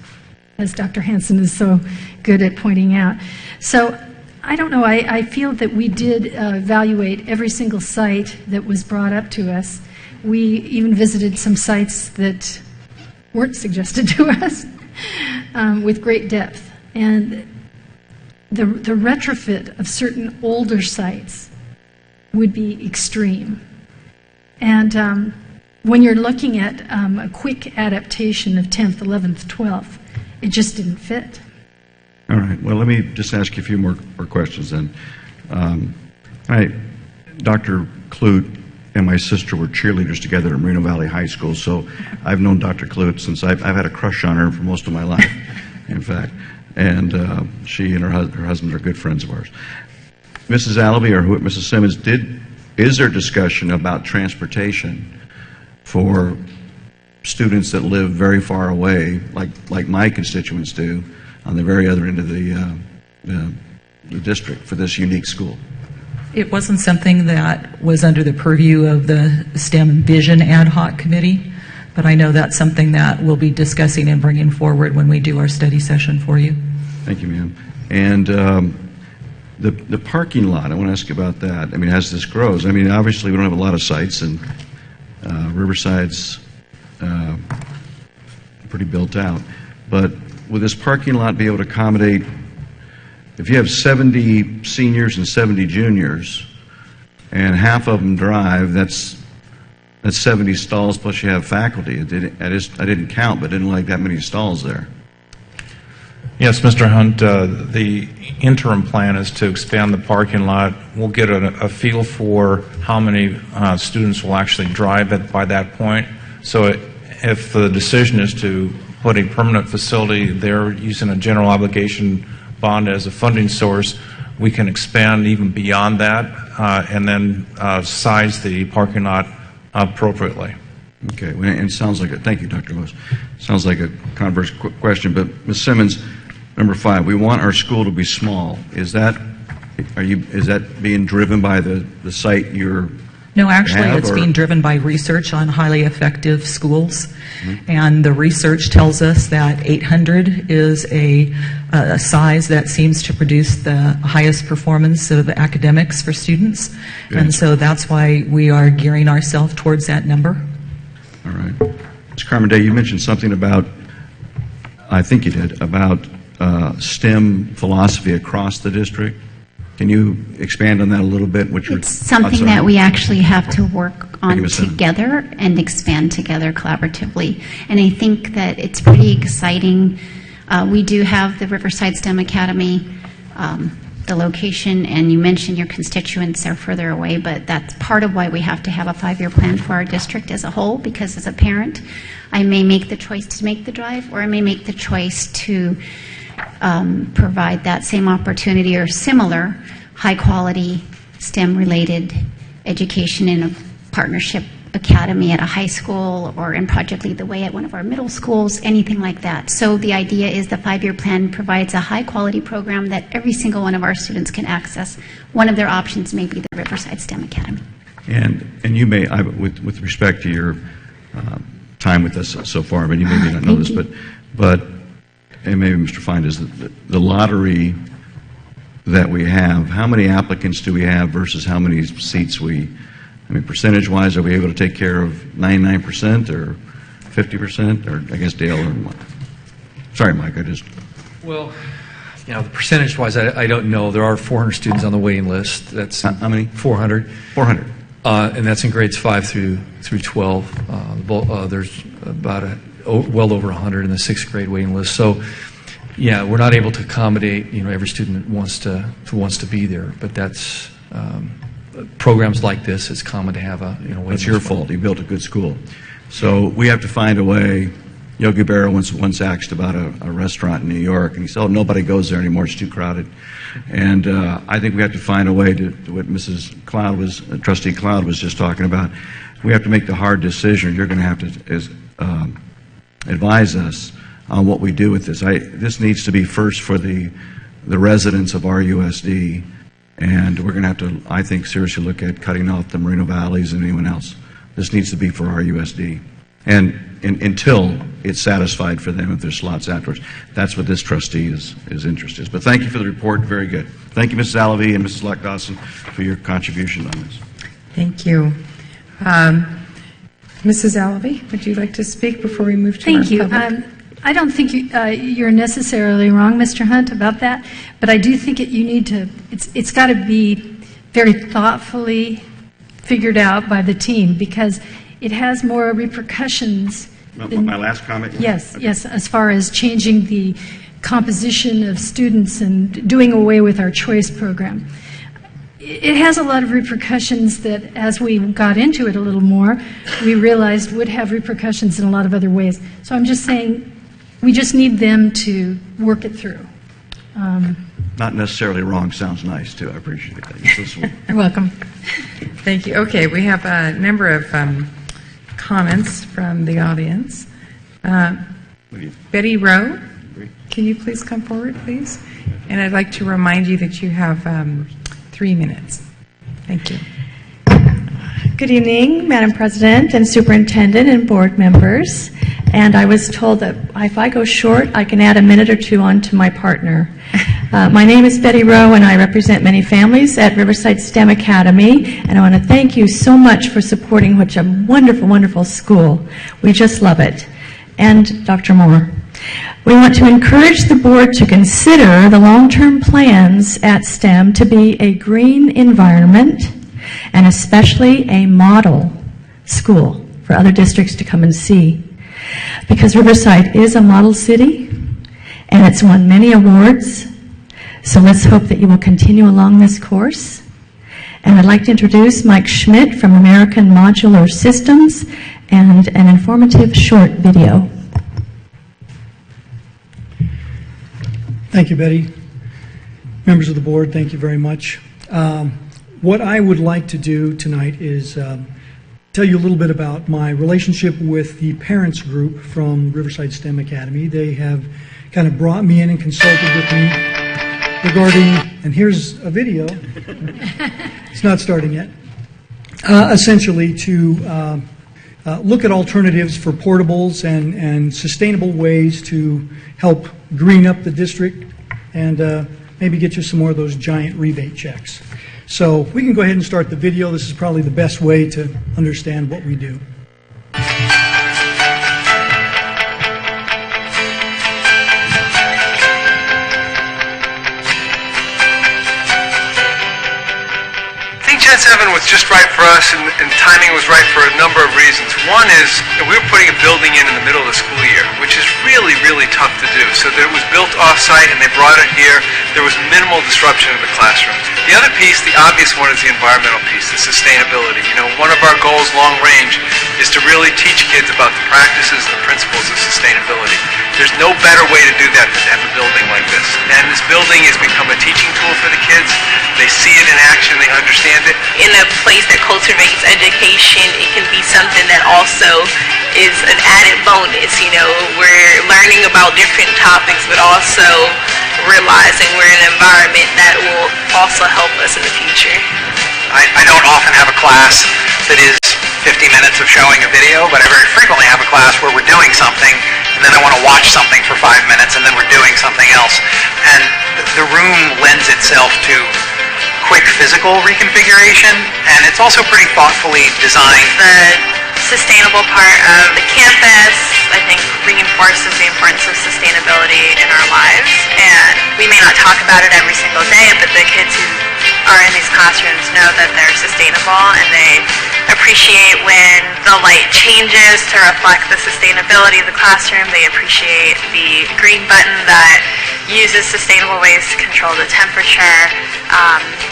as Dr. Hansen is so good at pointing out. So I don't know. I feel that we did evaluate every single site that was brought up to us. We even visited some sites that weren't suggested to us with great depth. And the retrofit of certain older sites would be extreme. And when you're looking at a quick adaptation of 10th, 11th, 12th, it just didn't fit. All right. Well, let me just ask you a few more questions then. Dr. Clute and my sister were cheerleaders together at Moreno Valley High School, so I've known Dr. Clute since I've had a crush on her for most of my life, in fact. And she and her husband are good friends of ours. Mrs. Allaby or Mrs. Simmons, is there discussion about transportation for students that live very far away, like my constituents do, on the very other end of the district for this unique school? It wasn't something that was under the purview of the STEM Vision Ad Hoc Committee, but I know that's something that we'll be discussing and bringing forward when we do our study session for you. Thank you, ma'am. And the parking lot, I want to ask you about that. I mean, as this grows, I mean, obviously we don't have a lot of sites, and Riverside's pretty built out. But will this parking lot be able to accommodate, if you have 70 seniors and 70 juniors, and half of them drive, that's 70 stalls plus you have faculty. I didn't count, but didn't like that many stalls there. Yes, Mr. Hunt, the interim plan is to expand the parking lot. We'll get a feel for how many students will actually drive by that point. So if the decision is to put a permanent facility there using a general obligation bond as a funding source, we can expand even beyond that and then size the parking lot appropriately. Okay, well, and it sounds like thank you, Dr. Lewis. Sounds like a converse question, but Ms. Simmons, number 5, we want our school to be small. Is that being driven by the site you're No, actually, have, it's or? being driven by research on highly effective schools. And the research tells us that 800 is a size that seems to produce the highest performance of academics for students. Good. And so that's why we are gearing ourselves towards that number. All right. Ms. Carmen-Day, you mentioned something about, I think you did, about STEM philosophy across the district. Can you expand on that a little bit? It's something that we actually have to work on together and expand together collaboratively. And I think that it's pretty exciting. We do have the Riverside STEM Academy, the location, and you mentioned your constituents are further away, but that's part of why we have to have a 5-year plan for our district as a whole, because as a parent, I may make the choice to make the drive, or I may make the choice to provide that same opportunity or similar high-quality STEM-related education in a partnership academy at a high school or in Project Lead the Way at one of our middle schools, anything like that. So the idea is the 5-year plan provides a high-quality program that every single one of our students can access. One of their options may be the Riverside STEM Academy. And you may, with respect to your time with us so far, but you may not know this, but and maybe Mr. Fine is the lottery that we have, how many applicants do we have versus how many seats I mean, percentage-wise, are we able to take care of 99% or 50%? Or I guess Dale or Mike. Sorry, Mike, Well, the percentage-wise, I don't know. There are 400 students on the waiting list. That's how many? 400. 400. And that's in grades 5 through 12. There's about well over 100 in the 6th grade waiting list. So, yeah, we're not able to accommodate every student that wants to be there. But that's programs like this. It's common to have a waiting list. It's your fault. You built a good school. So we have to find a way. Yogi Berra once asked about a restaurant in New York, and he said, "Oh, nobody goes there anymore. It's too crowded." And I think we have to find a way to what Trustee Cloud was just talking about. We have to make the hard decision. You're going to have to advise us on what we do with this. This needs to be first for the residents of RUSD, and we're going to have to, I think, seriously look at cutting off the Moreno Valleys and anyone else. This needs to be for RUSD. And until it's satisfied for them if there's slots afterwards. That's what this trustee's interest is. But thank you for the report. Very good. Thank you, Mrs. Allaby and Mrs. Lock-Dawson, for your contribution on this. Thank you. Mrs. Alavi, would you like to speak before we move to Thank our you. public? I don't think you're necessarily wrong, Mr. Hunt, about that, but I do think you need to, it's got to be very thoughtfully figured out by the team, because it has more repercussions. My last comment? Yes, yes, as far as changing the composition of students and doing away with our choice program. It has a lot of repercussions that, as we got into it a little more, we realized would have repercussions in a lot of other ways. So I'm just saying, we just need them to work it through. Not necessarily wrong sounds nice, too. I appreciate that. You're so sweet. You're welcome. Thank you. Okay, we have a number of comments from the audience. Betty Rowe, can you please come forward, please? And I'd like to remind you that you have 3 minutes. Thank you. Good evening, Madam President and Superintendent and board members. And I was told that if I go short, I can add a minute or two on to my partner. My name is Betty Rowe, and I represent many families at Riverside STEM Academy. And I want to thank you so much for supporting such a wonderful, wonderful school. We just love it. And Dr. Moore. We want to encourage the board to consider the long-term plans at STEM to be a green environment, and especially a model school for other districts to come and see. Because Riverside is a model city, and it's won many awards, so let's hope that you will continue along this course. And I'd like to introduce Mike Schmidt from American Modular Systems and an informative short video. Thank you, Betty. Members of the board, thank you very much. What I would like to do tonight is tell you a little bit about my relationship with the parents group from Riverside STEM Academy. They have kind of brought me in and consulted with me regarding, and here's a video. It's not starting yet. Essentially to look at alternatives for portables and sustainable ways to help green up the district and maybe get you some more of those giant rebate checks. So we can go ahead and start the video. This is probably the best way to understand what we do. Gen 7 was just right for us, and timing was right for a number of reasons. One is that we were putting a building in the middle of the school year, which is really, really tough to do. So that it was built off-site, and they brought it here. There was minimal disruption of the classrooms. The other piece, the obvious one, is the environmental piece, the sustainability. You know, one of our goals long range is to really teach kids about the practices and the principles of sustainability. There's no better way to do that than to have a building like this. And this building has become a teaching tool for the kids. They see it in action, they understand it. In a place that cultivates education, it can be something that also is an added bonus. You know, we're learning about different topics, but also realizing we're in an environment that will also help us in the future. I don't often have a class that is 50 minutes of showing a video, but I very frequently have a class where we're doing something, and then I want to watch something for 5 minutes, and then we're doing something else. And the room lends itself to quick physical reconfiguration, and it's also pretty thoughtfully designed. The sustainable part of the campus, I think, reinforces the importance of sustainability in our lives. And we may not talk about it every single day, but the kids who are in these classrooms know that they're sustainable, and they appreciate when the light changes to reflect the sustainability of the classroom. They appreciate the green button that uses sustainable ways to control the temperature.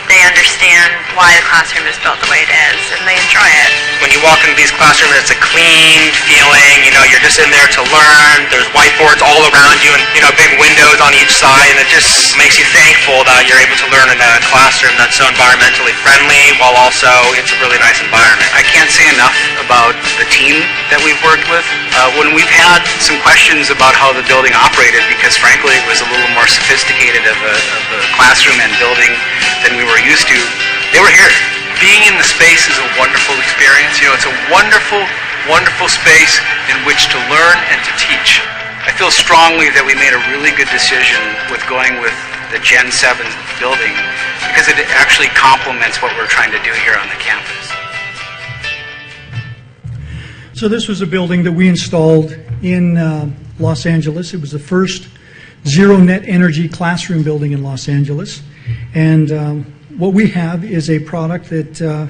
They understand why the classroom is built the way it is, and they enjoy it. When you walk into these classrooms, it's a clean feeling. You know, you're just in there to learn. There's whiteboards all around you, and big windows on each side, and it just makes you thankful that you're able to learn in a classroom that's so environmentally friendly, while also it's a really nice environment. I can't say enough about the team that we've worked with. When we've had some questions about how the building operated, because frankly it was a little more sophisticated of a classroom and building than we were used to, they were here. Being in the space is a wonderful experience. You know, it's a wonderful, wonderful space in which to learn and to teach. I feel strongly that we made a really good decision with going with the Gen 7 building, because it actually complements what we're trying to do here on the campus. So this was a building that we installed in Los Angeles. It was the first zero net energy classroom building in Los Angeles. And what we have is a product that,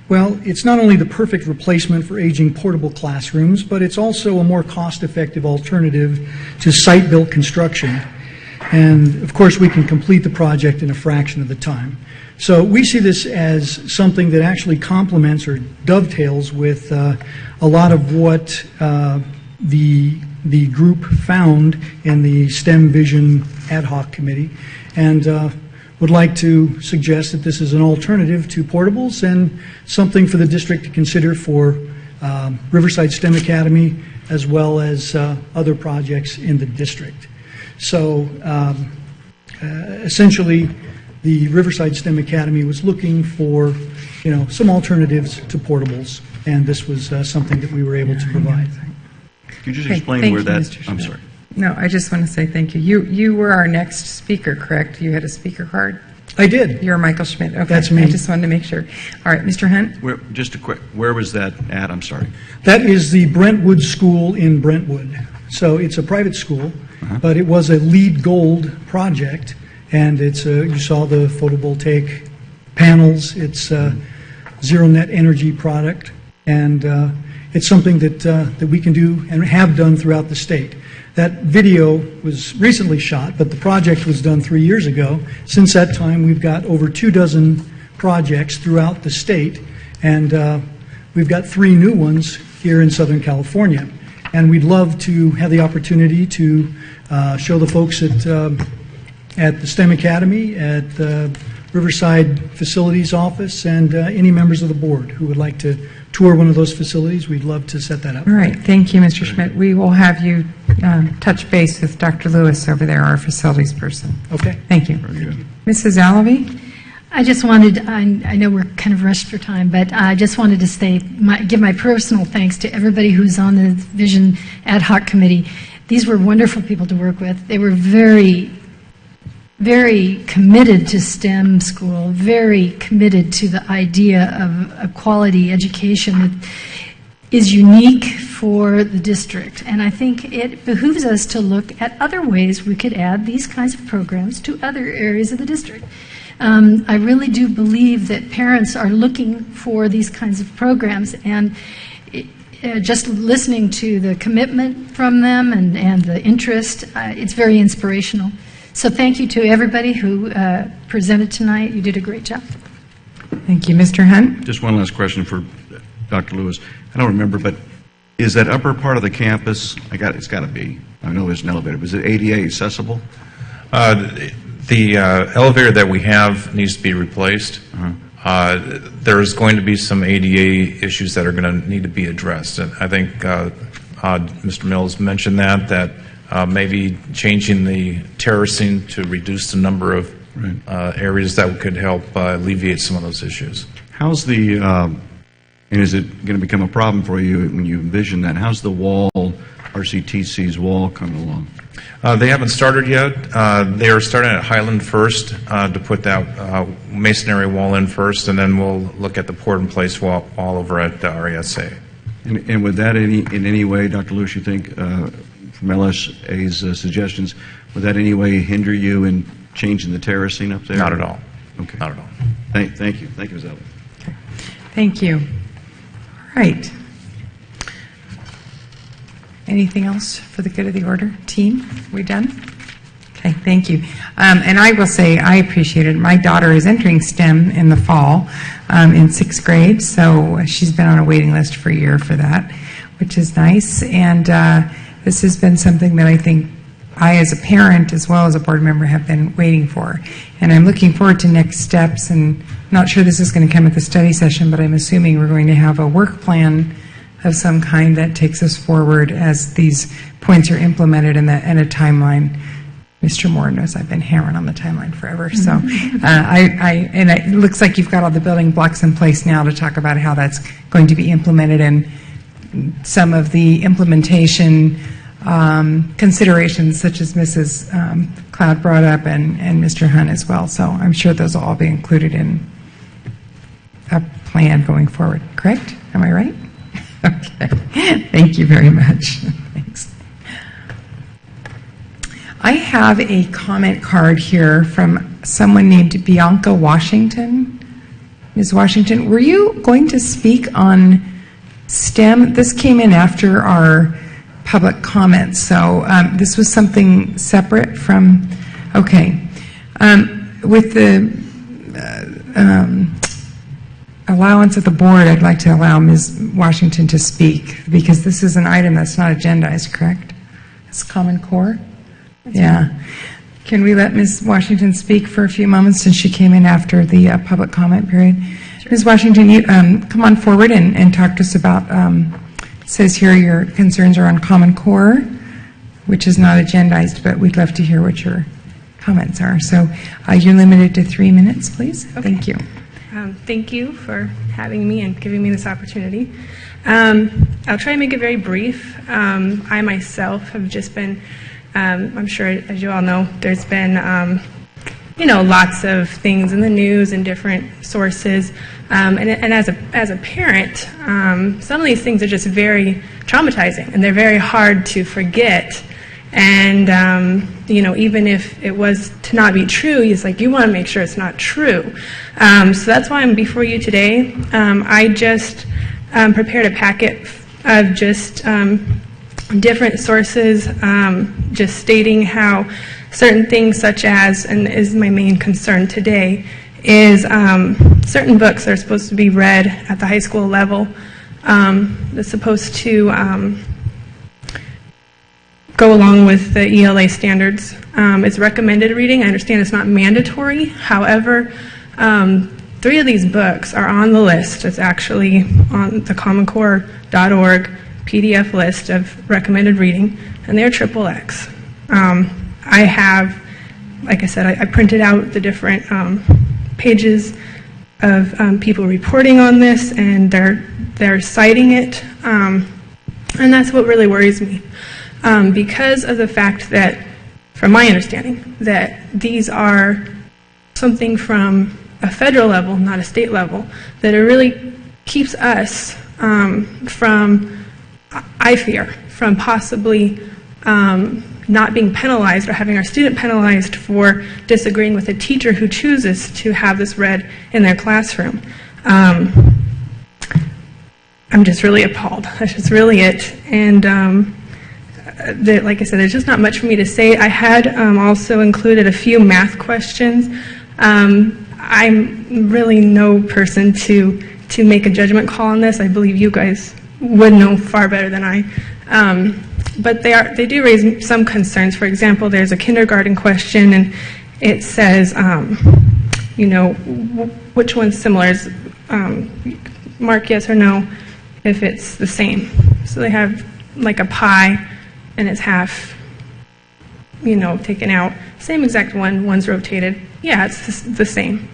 well, it's not only the perfect replacement for aging portable classrooms, but it's also a more cost-effective alternative to site-built construction. And of course, we can complete the project in a fraction of the time. So we see this as something that actually complements or dovetails with a lot of what the group found in the STEM Vision Ad Hoc Committee, and would like to suggest that this is an alternative to portables and something for the district to consider for Riverside STEM Academy as well as other projects in the district. So essentially, the Riverside STEM Academy was looking for, some alternatives to portables, and this was something that we were able to provide. Could you just Okay, explain thank where you, that? Mr. I'm Schmidt. sorry. No, I just want to say thank you. You were our next speaker, correct? You had a speaker card? I did. You're Michael Schmidt. Okay. That's me. I just wanted to make sure. All right, Mr. Hunt? Just a quick, where was that at? I'm sorry. That is the Brentwood School in Brentwood. So it's a private school, but it was a LEED Gold project, and it's you saw the photovoltaic panels. It's a zero net energy product, and it's something that we can do and have done throughout the state. That video was recently shot, but the project was done 3 years ago. Since that time, we've got over 24 projects throughout the state, and we've got 3 new ones here in Southern California. And we'd love to have the opportunity to show the folks at the STEM Academy, at the Riverside Facilities Office, and any members of the board who would like to tour one of those facilities. We'd love to set that up. All right. Thank you, Mr. Schmidt. We will have you touch base with Dr. Lewis over there, our facilities person. Okay. Thank you. Mrs. Alavi? I just wanted, I know we're kind of rushed for time, but I just wanted to say, give my personal thanks to everybody who's on the Vision Ad Hoc Committee. These were wonderful people to work with. They were very committed to STEM school, very committed to the idea of a quality education that is unique for the district. And I think it behooves us to look at other ways we could add these kinds of programs to other areas of the district. I really do believe that parents are looking for these kinds of programs, and just listening to the commitment from them and the interest, it's very inspirational. So thank you to everybody who presented tonight. You did a great job. Thank you. Mr. Hunt? Just one last question for Dr. Lewis. I don't remember, but is that upper part of the campus, it's got to be, I know there's an elevator, but is it ADA accessible? The elevator that we have needs to be replaced. There's going to be some ADA issues that are going to need to be addressed. And I think Mr. Mills mentioned that maybe changing the terracing to reduce the number of areas that could help alleviate some of those issues. How's the, and is it going to become a problem for you when you envision that? How's the wall, RCTC's wall coming along? They haven't started yet. They are starting at Highland first to put that masonry wall in first, and then we'll look at the pour-in-place wall over at RESA. And would that in any way, Dr. Lewis, you think, from LSA's suggestions, would that in any way hinder you in changing the terracing up there? Not at all. Okay. Not at all. Thank you. Thank you, Ms. Ellis. Thank you. All right. Anything else for the good of the order? Team, we done? Okay, thank you. And I will say I appreciate it. My daughter is entering STEM in the fall in 6th grade, so she's been on a waiting list for a year for that, which is nice. And this has been something that I think I, as a parent as well as a board member, have been waiting for. And I'm looking forward to next steps, and not sure this is going to come at the study session, but I'm assuming we're going to have a work plan of some kind that takes us forward as these points are implemented and a timeline. Mr. Moore knows I've been hammering on the timeline forever. So and it looks like you've got all the building blocks in place now to talk about how that's going to be implemented and some of the implementation considerations such as Mrs. Cloud brought up and Mr. Hunt as well. So I'm sure those will all be included in a plan going forward. Correct? Am I right? Okay. Thank you very much. Thanks. I have a comment card here from someone named Bianca Washington. Ms. Washington, were you going to speak on STEM? This came in after our public comments, so this was something separate from, okay. With the allowance of the board, I'd like to allow Ms. Washington to speak, because this is an item that's not agendized, correct? It's Common Core? Yeah. Can we let Ms. Washington speak for a few moments, since she came in after the public comment period? Sure. Ms. Washington, you come on forward and talk to us about, it says here your concerns are on Common Core, which is not agendized, but we'd love to hear what your comments are. So you're limited to 3 minutes, please. Okay. Thank you. Thank you for having me and giving me this opportunity. I'll try and make it very brief. I myself have just been, I'm sure as you all know, there's been, lots of things in the news and different sources. And as a parent, some of these things are just very traumatizing, and they're very hard to forget. And, even if it was to not be true, it's like you want to make sure it's not true. So that's why I'm before you today. I just prepared a packet of just different sources, just stating how certain things such as, and is my main concern today, is certain books that are supposed to be read at the high school level. That's supposed to go along with the ELA standards. It's recommended reading. I understand it's not mandatory. However, 3 of these books are on the list. It's actually on the commoncore.org PDF list of recommended reading, and they're XXX. I have, like I said, I printed out the different pages of people reporting on this, and they're citing it, and that's what really worries me. Because of the fact that, from my understanding, that these are something from a federal level, not a state level, that it really keeps us from, I fear, from possibly not being penalized or having our student penalized for disagreeing with a teacher who chooses to have this read in their classroom. I'm just really appalled. That's just really it. And like I said, there's just not much for me to say. I had also included a few math questions. I'm really no person to make a judgment call on this. I believe you guys would know far better than I. But they do raise some concerns. For example, there's a kindergarten question, and it says, which one's similar? Is, mark yes or no if it's the same. So they have like a pie, and it's half, taken out. Same exact one, one's rotated. Yeah, it's the same.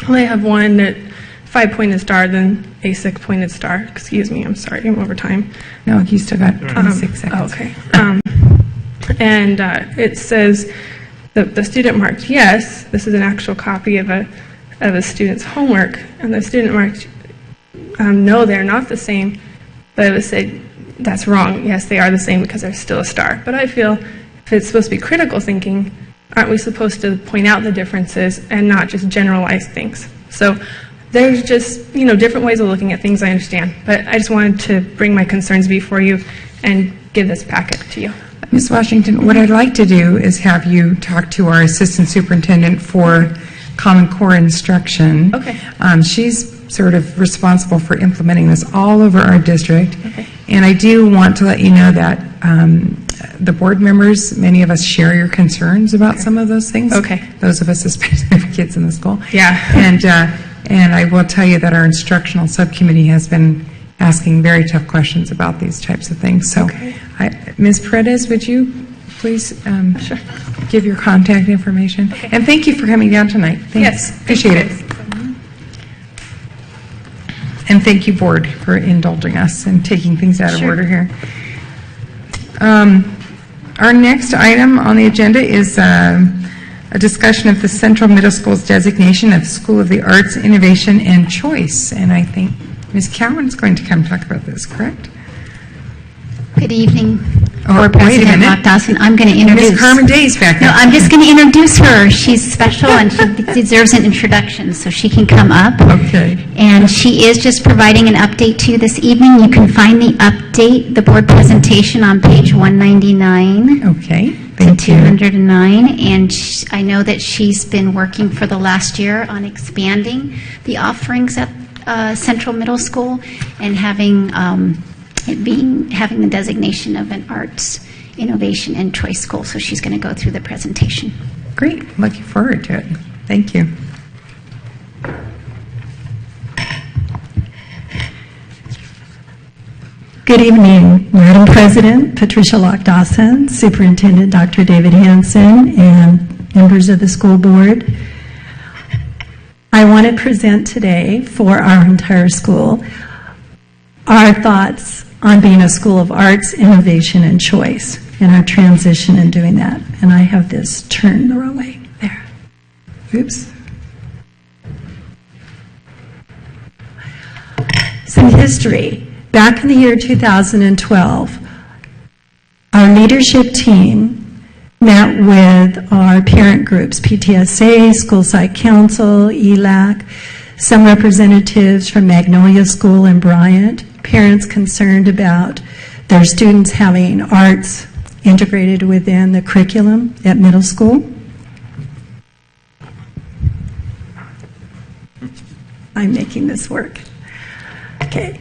Well, they have one that 5-pointed star, then a 6-pointed star. Excuse me, I'm sorry, I'm over time. No, you still got 26 seconds. Okay. And it says the student marked yes. This is an actual copy of a student's homework, and the student marked no, they're not the same. But it would say that's wrong. Yes, they are the same because there's still a star. But I feel if it's supposed to be critical thinking, aren't we supposed to point out the differences and not just generalize things? So there's just, different ways of looking at things, I understand. But I just wanted to bring my concerns before you and give this packet to you. Ms. Washington, what I'd like to do is have you talk to our Assistant Superintendent for Common Core instruction. Okay. She's sort of responsible for implementing this all over our district. Okay. And I do want to let you know that the board members, many of us share your concerns about some of those things. Okay. Those of us, especially with kids in the school. Yeah. And I will tell you that our instructional subcommittee has been asking very tough questions about these types of things. So, okay. Ms. Paredes, would you please sure. give your contact information? Okay. And thank you for coming down tonight. Thanks. Yes. Appreciate it. And thank you, board, for indulging us and taking things out of order here. Our next item on the agenda is a discussion of the Central Middle School's designation of School of the Arts, Innovation, and Choice. And I think Ms. Cowan's going to come talk about this, correct? Good evening, Oh, Board wait a President minute. Locke Dawson. I'm going to introduce... Ms. Carmen Day's back No, there. I'm just going to introduce her. She's special and she deserves an introduction, so she can come up. Okay. And she is just providing an update to you this evening. You can find the update, the board presentation, on page 199. Okay. To 209. And I know that she's been working for the last year on expanding the offerings at Central Middle School and having the designation of an arts, innovation, and choice school. So she's going to go through the presentation. Great. Looking forward to it. Thank you. Good evening, Madam President, Patricia Locke Dawson, Superintendent Dr. David Hanson, and members of the school board. I want to present today for our entire school our thoughts on being a school of arts, innovation, and choice, and our transition in doing that. And I have this turned the wrong way. There. Oops. Some history. Back in the year 2012, our leadership team met with our parent groups, PTSA, School Site Council, ELAC, some representatives from Magnolia School in Bryant, parents concerned about their students having arts integrated within the curriculum at middle school. I'm making this work. Okay.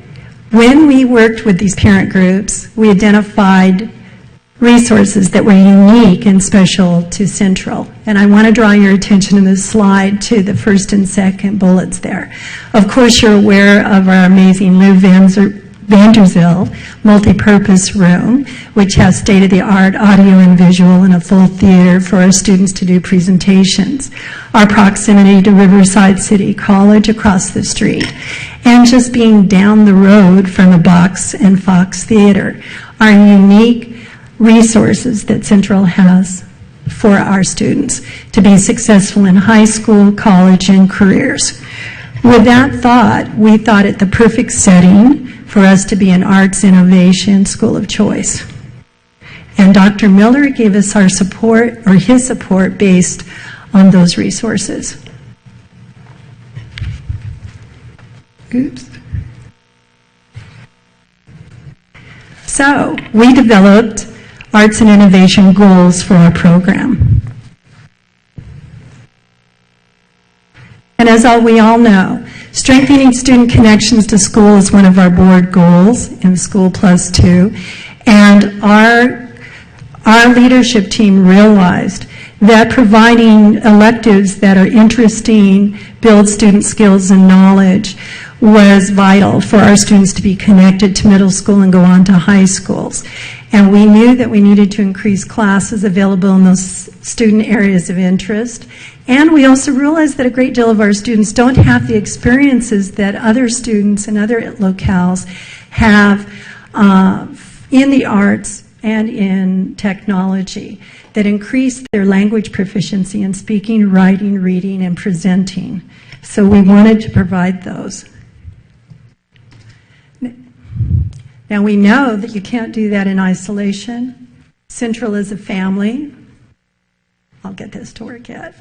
When we worked with these parent groups, we identified resources that were unique and special to Central. And I want to draw your attention in this slide to the first and second bullets there. Of course, you're aware of our amazing Lou Vanderzeel multi-purpose room, which has state-of-the-art audio and visual and a full theater for our students to do presentations. Our proximity to Riverside City College across the street, and just being down the road from the Box and Fox Theater are unique resources that Central has for our students to be successful in high school, college, and careers. With that thought, we thought it the perfect setting for us to be an arts innovation school of choice. And Dr. Miller gave us our support, or his support, based on those resources. Oops. So, we developed arts and innovation goals for our program. And as we all know, strengthening student connections to school is one of our board goals in School Plus 2. And our leadership team realized that providing electives that are interesting, build student skills and knowledge, was vital for our students to be connected to middle school and go on to high schools. And we knew that we needed to increase classes available in those student areas of interest. And we also realized that a great deal of our students don't have the experiences that other students in other locales have in the arts and in technology that increase their language proficiency in speaking, writing, reading, and presenting. So we wanted to provide those. Now we know that you can't do that in isolation. Central is a family. I'll get this to work yet.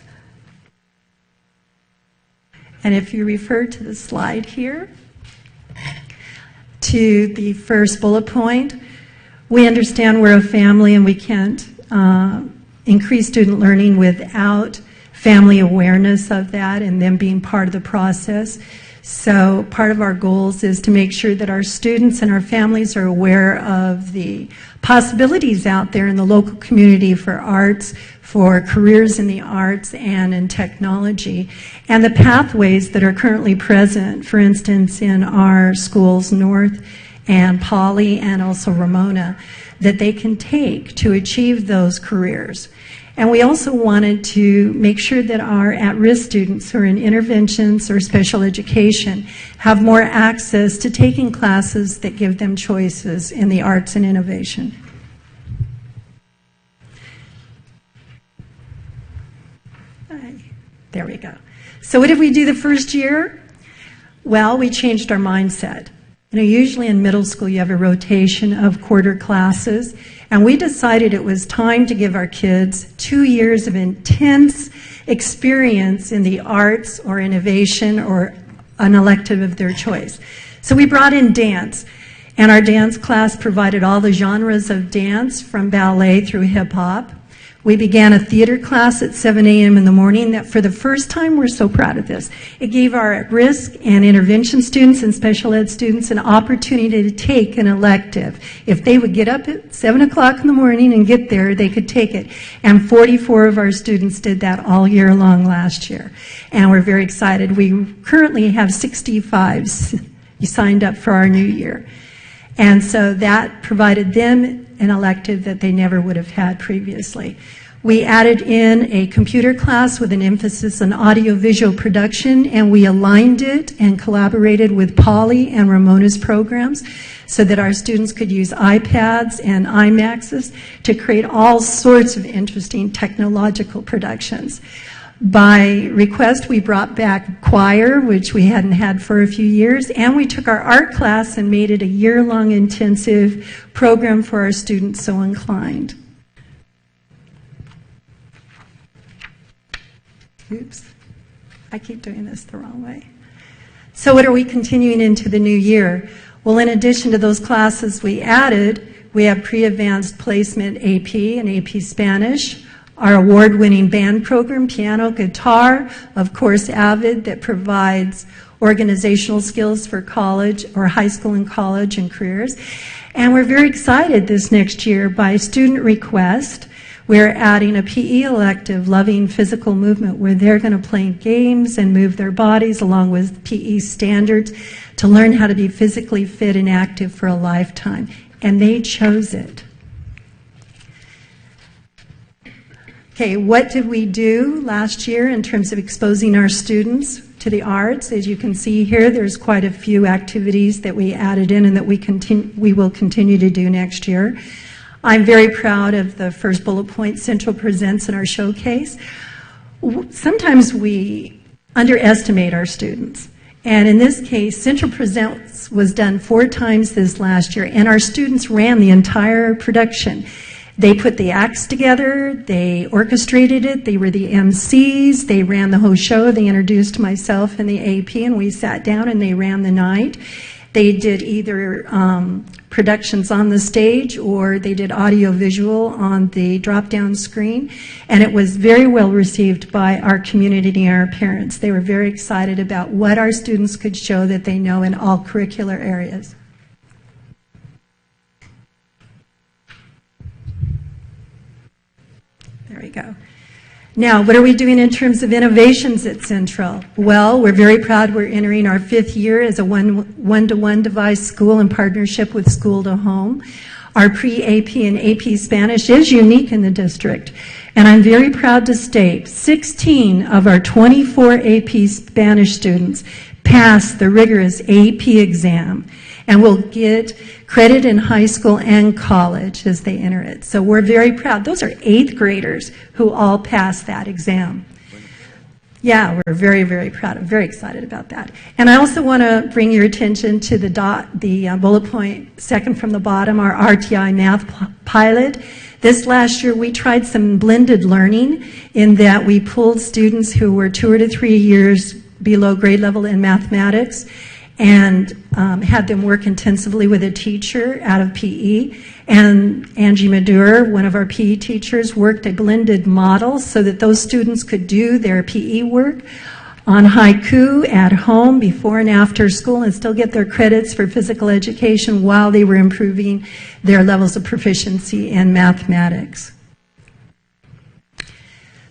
And if you refer to the slide here, to the first bullet point, we understand we're a family and we can't increase student learning without family awareness of that and them being part of the process. So part of our goals is to make sure that our students and our families are aware of the possibilities out there in the local community for arts, for careers in the arts and in technology, and the pathways that are currently present, for instance, in our schools, North and Poly and also Ramona, that they can take to achieve those careers. And we also wanted to make sure that our at-risk students who are in interventions or special education have more access to taking classes that give them choices in the arts and innovation. There we go. So what did we do the first year? Well, we changed our mindset. Usually in middle school, you have a rotation of quarter classes, and we decided it was time to give our kids 2 years of intense experience in the arts or innovation or an elective of their choice. So we brought in dance, and our dance class provided all the genres of dance from ballet through hip-hop. We began a theater class at 7 a.m. in the morning that for the first time, we're so proud of this. It gave our at-risk and intervention students and special ed students an opportunity to take an elective. If they would get up at 7 o'clock in the morning and get there, they could take it. And 44 of our students did that all year long last year. And we're very excited. We currently have 65 signed up for our new year. And so that provided them an elective that they never would have had previously. We added in a computer class with an emphasis on audiovisual production, and we aligned it and collaborated with Polly and Ramona's programs so that our students could use iPads and iMaxes to create all sorts of interesting technological productions. By request, we brought back choir, which we hadn't had for a few years, and we took our art class and made it a year-long intensive program for our students so inclined. Oops, I keep doing this the wrong way. So what are we continuing into the new year? Well, in addition to those classes we added, we have pre-advanced placement AP and AP Spanish, our award-winning band program, piano, guitar, of course, AVID, that provides organizational skills for college or high school and college and careers. And we're very excited this next year by student request. We're adding a PE elective, Loving Physical Movement, where they're going to play games and move their bodies along with PE standards to learn how to be physically fit and active for a lifetime. And they chose it. Okay, what did we do last year in terms of exposing our students to the arts? As you can see here, there's quite a few activities that we added in and that we will continue to do next year. I'm very proud of the first bullet point, Central Presents in our showcase. Sometimes we underestimate our students. And in this case, Central Presents was done 4 times this last year, and our students ran the entire production. They put the acts together, they orchestrated it, they were the MCs, they ran the whole show, they introduced myself and the AP, and we sat down and they ran the night. They did either productions on the stage or they did audio-visual on the drop-down screen, and it was very well received by our community and our parents. They were very excited about what our students could show that they know in all curricular areas. There we go. Now, what are we doing in terms of innovations at Central? Well, we're very proud we're entering our 5th year as a one-to-one device school in partnership with School to Home. Our pre-AP and AP Spanish is unique in the district, and I'm very proud to state 16 of our 24 AP Spanish students passed the rigorous AP exam and will get credit in high school and college as they enter it. So we're very proud. Those are 8th graders who all passed that exam. Yeah, we're very, very proud. I'm very excited about that. And I also want to bring your attention to the bullet point, second from the bottom, our RTI math pilot. This last year, we tried some blended learning in that we pulled students who were 2 to 3 years below grade level in mathematics and had them work intensively with a teacher out of PE. And Angie Madure, one of our PE teachers, worked a blended model so that those students could do their PE work on haiku at home before and after school and still get their credits for physical education while they were improving their levels of proficiency in mathematics.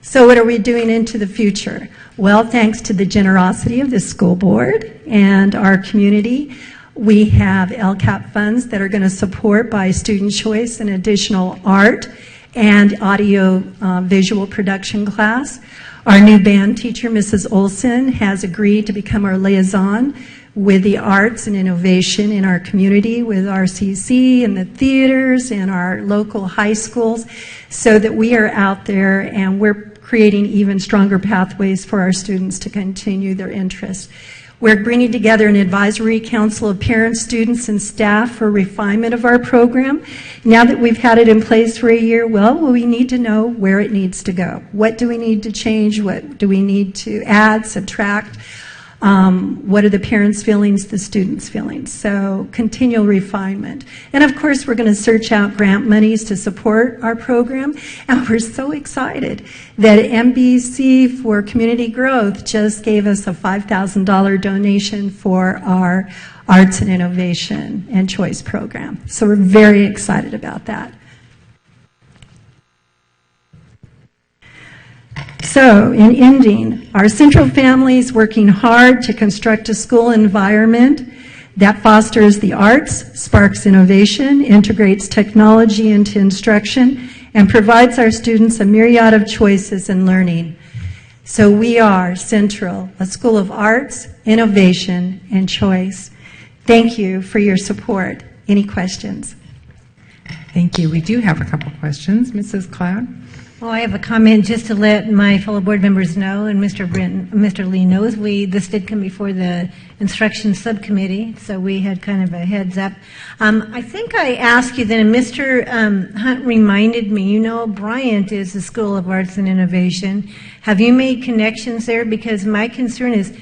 So what are we doing into the future? Well, thanks to the generosity of the school board and our community, we have LCAP funds that are going to support by student choice an additional art and audio visual production class. Our new band teacher, Mrs. Olson, has agreed to become our liaison with the arts and innovation in our community, with RCC and the theaters and our local high schools, so that we are out there and we're creating even stronger pathways for our students to continue their interests. We're bringing together an advisory council of parents, students, and staff for refinement of our program. Now that we've had it in place for a year, well, we need to know where it needs to go. What do we need to change? What do we need to add, subtract? What are the parents' feelings, the students' feelings? So continual refinement. And of course, we're going to search out grant monies to support our program. And we're so excited that MBC for Community Growth just gave us a $5,000 donation for our Arts and Innovation and Choice program. So we're very excited about that. So, in ending, our Central family is working hard to construct a school environment that fosters the arts, sparks innovation, integrates technology into instruction, and provides our students a myriad of choices in learning. So we are Central, a school of arts, innovation, and choice. Thank you for your support. Any questions? Thank you. We do have a couple questions. Mrs. Cloud? Well, I have a comment just to let my fellow board members know, and Mr. Lee knows, this did come before the instruction subcommittee, so we had kind of a heads up. I think I asked you then, and Mr. Hunt reminded me, you know, Bryant is the School of Arts and Innovation. Have you made connections there? Because my concern is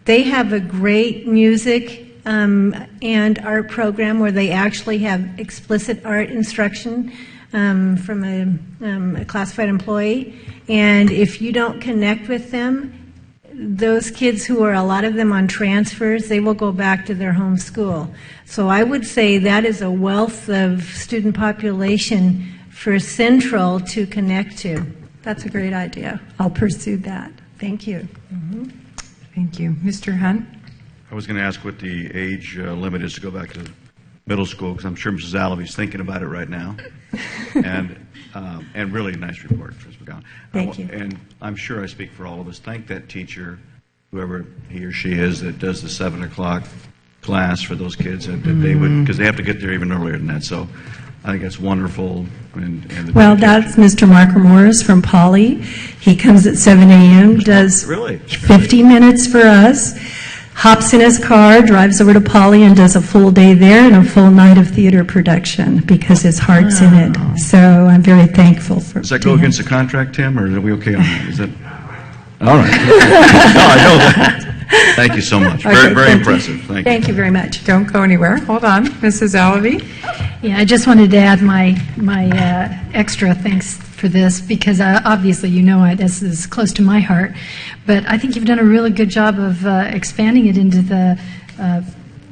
they have a great music and art program where they actually have explicit art instruction from a classified employee, and if you don't connect with them, those kids who are, a lot of them on transfers, they will go back to their home school. So I would say that is a wealth of student population for Central to connect to. That's a great idea. I'll pursue that. Thank you. Thank you. Mr. Hunt? I was going to ask what the age limit is to go back to middle school, because I'm sure Mrs. Alavi's thinking about it right now. And really nice report, Ms. McGowan. Thank you. And I'm sure I speak for all of us. Thank that teacher, whoever he or she is, that does the 7 o'clock class for those kids, that they would, because they have to get there even earlier than that. So I think that's wonderful. Well, that's Mr. Marker Morris from Poly. He comes at 7 a.m., does 50 minutes for us, hops in his car, drives over to Poly, and does a full day there and a full night of theater production because his heart's in it. So I'm very thankful for. Does that go against the contract, Tim, or are we okay on that? Is that all right? No, I know that. Thank you so much. Okay, Very impressive. Thank you. Thank you very much. Don't go anywhere. Hold on. Mrs. Alavi? Yeah, I just wanted to add my extra thanks for this because obviously you know this is close to my heart, but I think you've done a really good job of expanding it into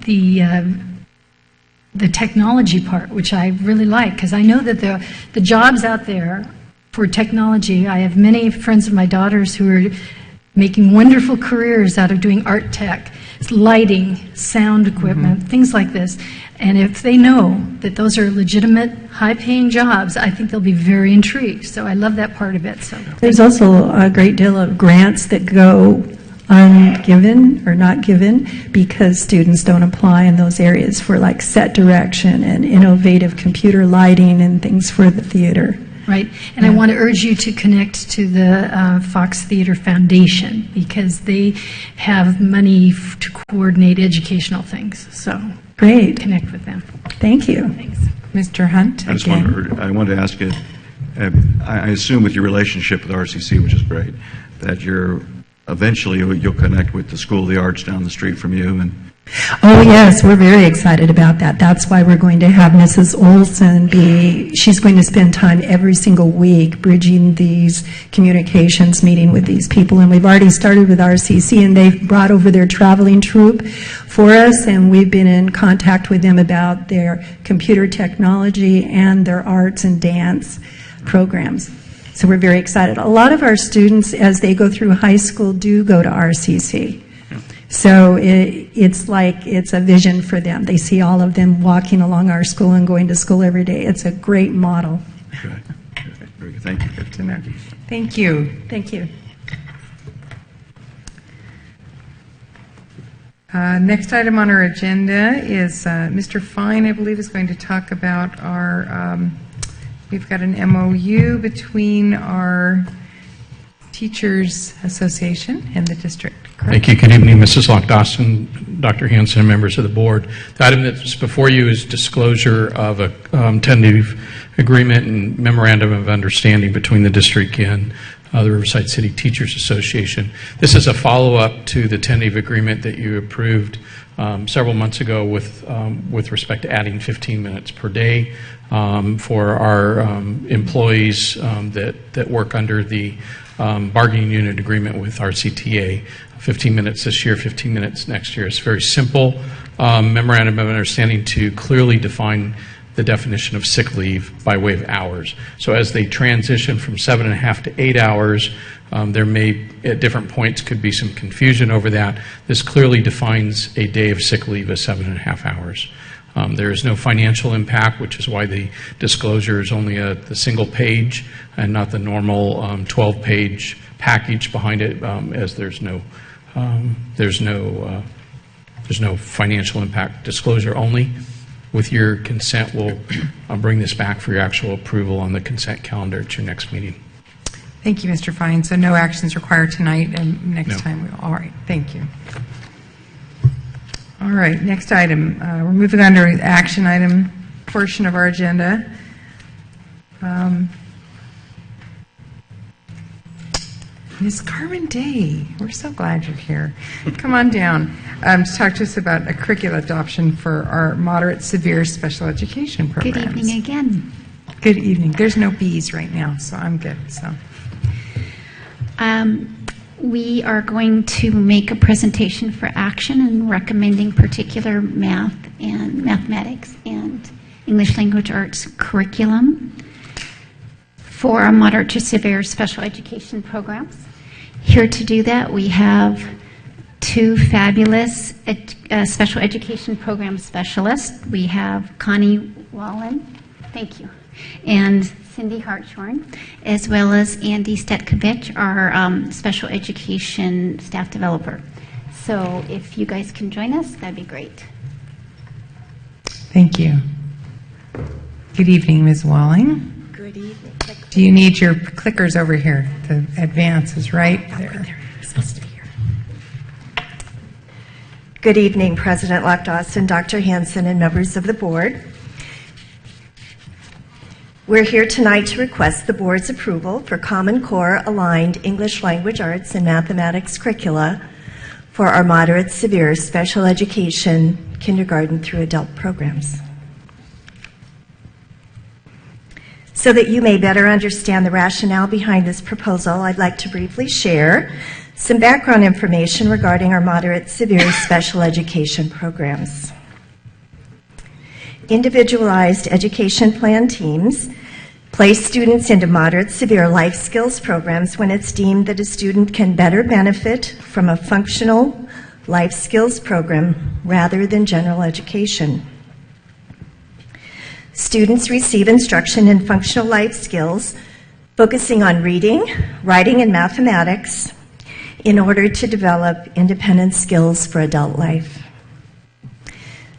the technology part, which I really like because I know that the jobs out there for technology, I have many friends of my daughters who are making wonderful careers out of doing art tech, lighting, sound equipment, things like this. And if they know that those are legitimate, high-paying jobs, I think they'll be very intrigued. So I love that part of it. So there's also a great deal of grants that go ungiven or not given because students don't apply in those areas for like set direction and innovative computer lighting and things for the theater. Right, and I want to urge you to connect to the Fox Theater Foundation because they have money to coordinate educational things. So great, connect with them. Thank you. Thanks, Mr. Hunt. I wanted to ask you. I assume with your relationship with RCC, which is great, that eventually you'll connect with the School of the Arts down the street from you and. Oh yes, we're very excited about that. That's why we're going to have Mrs. Olson she's going to spend time every single week bridging these communications, meeting with these people. And we've already started with RCC and they've brought over their traveling troupe for us and we've been in contact with them about their computer technology and their arts and dance programs. So we're very excited. A lot of our students, as they go through high school, do go to RCC. So it's like it's a vision for them. They see all of them walking along our school and going to school every day. It's a great model. Good. Very good. Thank you. Good to know. Thank you. Thank you. Next item on our agenda is Mr. Fine, I believe, is going to talk about our, we've got an MOU between our Teachers Association and the district. Thank you. Good evening, Mrs. Lock-Dawson, Dr. Hanson, and members of the board. The item that's before you is disclosure of a tentative agreement and memorandum of understanding between the district and the Riverside City Teachers Association. This is a follow-up to the tentative agreement that you approved several months ago with respect to adding 15 minutes per day for our employees that work under the bargaining unit agreement with RCTA. 15 minutes this year, 15 minutes next year. It's very simple memorandum of understanding to clearly define the definition of sick leave by way of hours. So as they transition from 7.5 to 8 hours, there may, at different points, could be some confusion over that. This clearly defines a day of sick leave as 7.5 hours. There is no financial impact, which is why the disclosure is only the single page and not the normal 12-page package behind it, as there's no financial impact. Disclosure only. With your consent, we'll bring this back for your actual approval on the consent calendar at your next meeting. Thank you, Mr. Fine. So no actions required tonight, and next time we will. All right, thank you. All right, next item. We're moving on to the action item portion of our agenda. Ms. Carmen Day, we're so glad you're here. Come on down to talk to us about a curricula adoption for our moderate severe special education programs. Good evening again. Good evening. There's no bees right now, so I'm good. So. We are going to make a presentation for action and recommending particular math and mathematics and English language arts curriculum for our moderate to severe special education programs. Here to do that, we have two fabulous special education program specialists. We have Connie Wallen, thank you, and Cindy Hartshorn, as well as Andy Stetkovich, our special education staff developer. So if you guys can join us, that'd be great. Thank you. Good evening, Ms. Walling. Good evening. Do you need your clickers over here? The advance is right there. It's supposed to be here. Good evening, President Lock-Dawson, Dr. Hanson, and members of the board. We're here tonight to request the board's approval for Common Core aligned English language arts and mathematics curricula for our moderate severe special education kindergarten through adult programs. So that you may better understand the rationale behind this proposal, I'd like to briefly share some background information regarding our moderate severe special education programs. Individualized education plan teams place students into moderate severe life skills programs when it's deemed that a student can better benefit from a functional life skills program rather than general education. Students receive instruction in functional life skills focusing on reading, writing, and mathematics in order to develop independent skills for adult life.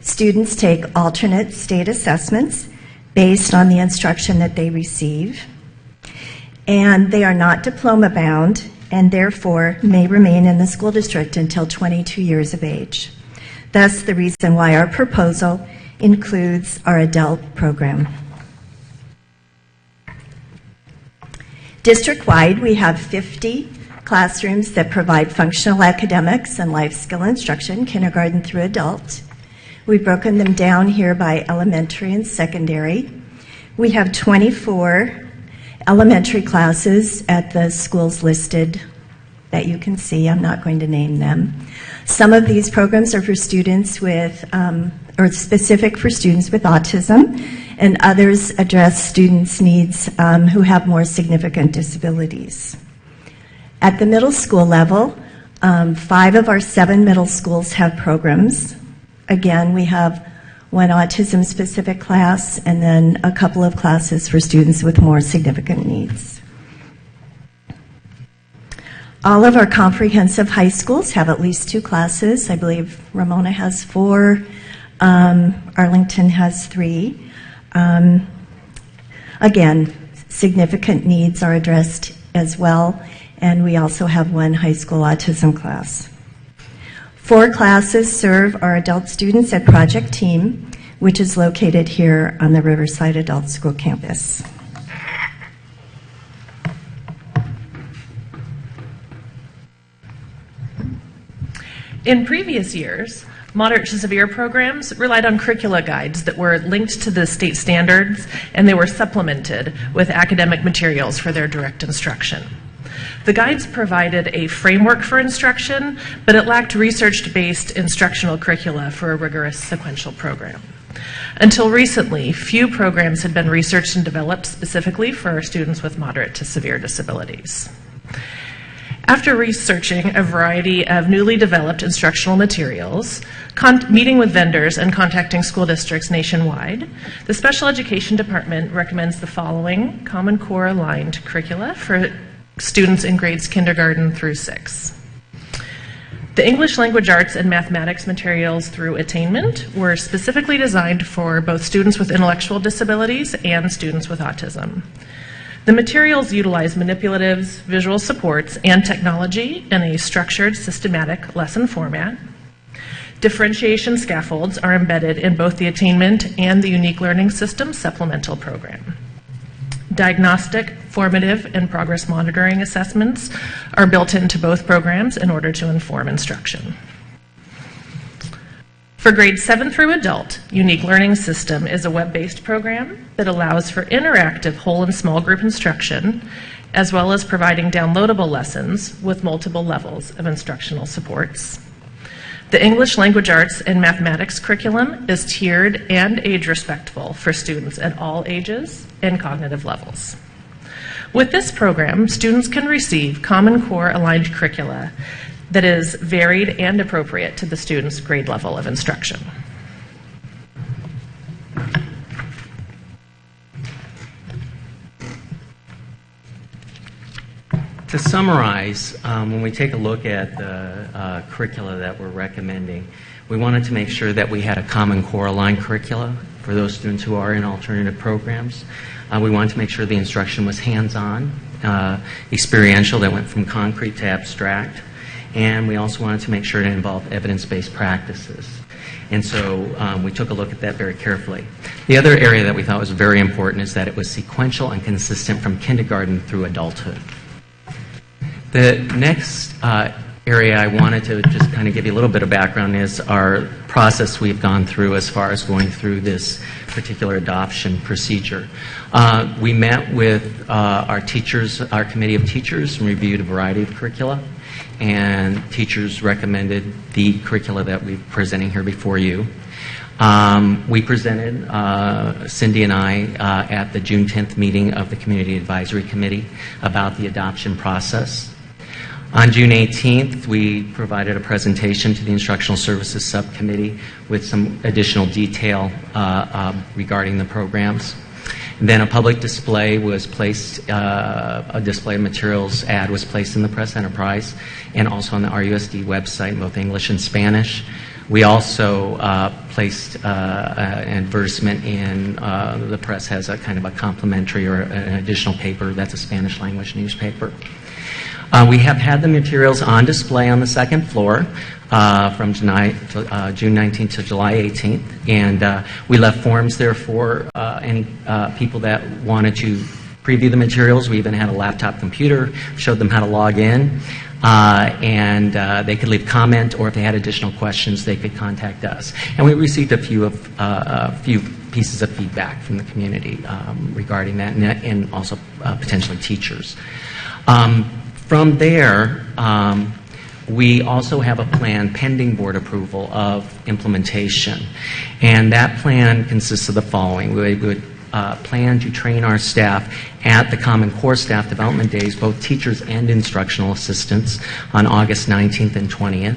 Students take alternate state assessments based on the instruction that they receive, and they are not diploma bound and therefore may remain in the school district until 22 years of age. Thus, the reason why our proposal includes our adult program. District-wide, we have 50 classrooms that provide functional academics and life skill instruction, kindergarten through adult. We've broken them down here by elementary and secondary. We have 24 elementary classes at the schools listed that you can see. I'm not going to name them. Some of these programs are for students with, or specific for students with autism, and others address students' needs who have more significant disabilities. At the middle school level, 5 of our 7 middle schools have programs. Again, we have one autism-specific class and then a couple of classes for students with more significant needs. All of our comprehensive high schools have at least 2 classes. I believe Ramona has 4, Arlington has 3. Again, significant needs are addressed as well, and we also have 1 high school autism class. 4 classes serve our adult students at Project Team, which is located here on the Riverside Adult School campus. In previous years, moderate to severe programs relied on curricula guides that were linked to the state standards, and they were supplemented with academic materials for their direct instruction. The guides provided a framework for instruction, but it lacked research-based instructional curricula for a rigorous sequential program. Until recently, few programs had been researched and developed specifically for our students with moderate to severe disabilities. After researching a variety of newly developed instructional materials, meeting with vendors, and contacting school districts nationwide, the Special Education Department recommends the following Common Core aligned curricula for students in grades kindergarten through 6. The English Language Arts and Mathematics materials through attainment were specifically designed for both students with intellectual disabilities and students with autism. The materials utilize manipulatives, visual supports, and technology in a structured, systematic lesson format. Differentiation scaffolds are embedded in both the attainment and the Unique Learning System supplemental program. Diagnostic, formative, and progress monitoring assessments are built into both programs in order to inform instruction. For grades 7 through adult, Unique Learning System is a web-based program that allows for interactive whole and small group instruction, as well as providing downloadable lessons with multiple levels of instructional supports. The English Language Arts and Mathematics curriculum is tiered and age-respectful for students at all ages and cognitive levels. With this program, students can receive Common Core aligned curricula that is varied and appropriate to the student's grade level of instruction. To summarize, when we take a look at the curricula that we're recommending, we wanted to make sure that we had a Common Core aligned curricula for those students who are in alternative programs. We wanted to make sure the instruction was hands-on, experiential, that went from concrete to abstract. And we also wanted to make sure it involved evidence-based practices. And so we took a look at that very carefully. The other area that we thought was very important is that it was sequential and consistent from kindergarten through adulthood. The next area I wanted to just kind of give you a little bit of background is our process we've gone through as far as going through this particular adoption procedure. We met with our teachers, our committee of teachers, and reviewed a variety of curricula. And teachers recommended the curricula that we're presenting here before you. We presented, Cindy and I, at the June 10th meeting of the Community Advisory Committee about the adoption process. On June 18th, we provided a presentation to the Instructional Services Subcommittee with some additional detail regarding the programs. Then a public display was placed, a display of materials ad was placed in the press enterprise and also on the RUSD website in both English and Spanish. We also placed an advertisement in the press has a kind of a complimentary or an additional paper that's a Spanish language newspaper. We have had the materials on display on the second floor from June 19th to July 18th, and we left forms there for any people that wanted to preview the materials. We even had a laptop computer, showed them how to log in, and they could leave comment, or if they had additional questions, they could contact us. And we received a few pieces of feedback from the community regarding that, and also potentially teachers. From there, we also have a plan pending board approval of implementation. And that plan consists of the following. We would plan to train our staff at the Common Core Staff Development Days, both teachers and instructional assistants, on August 19th and 20th.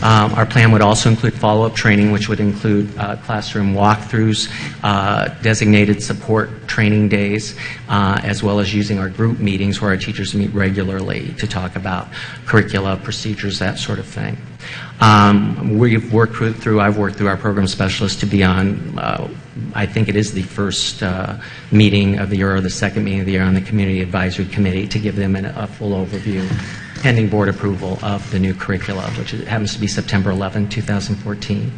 Our plan would also include follow-up training, which would include classroom walkthroughs, designated support training days, as well as using our group meetings where our teachers meet regularly to talk about curricula, procedures, that sort of thing. I've worked through our program specialists to be on, I think it is the first meeting of the year or the second meeting of the year on the Community Advisory Committee to give them a full overview pending board approval of the new curricula, which happens to be September 11, 2014.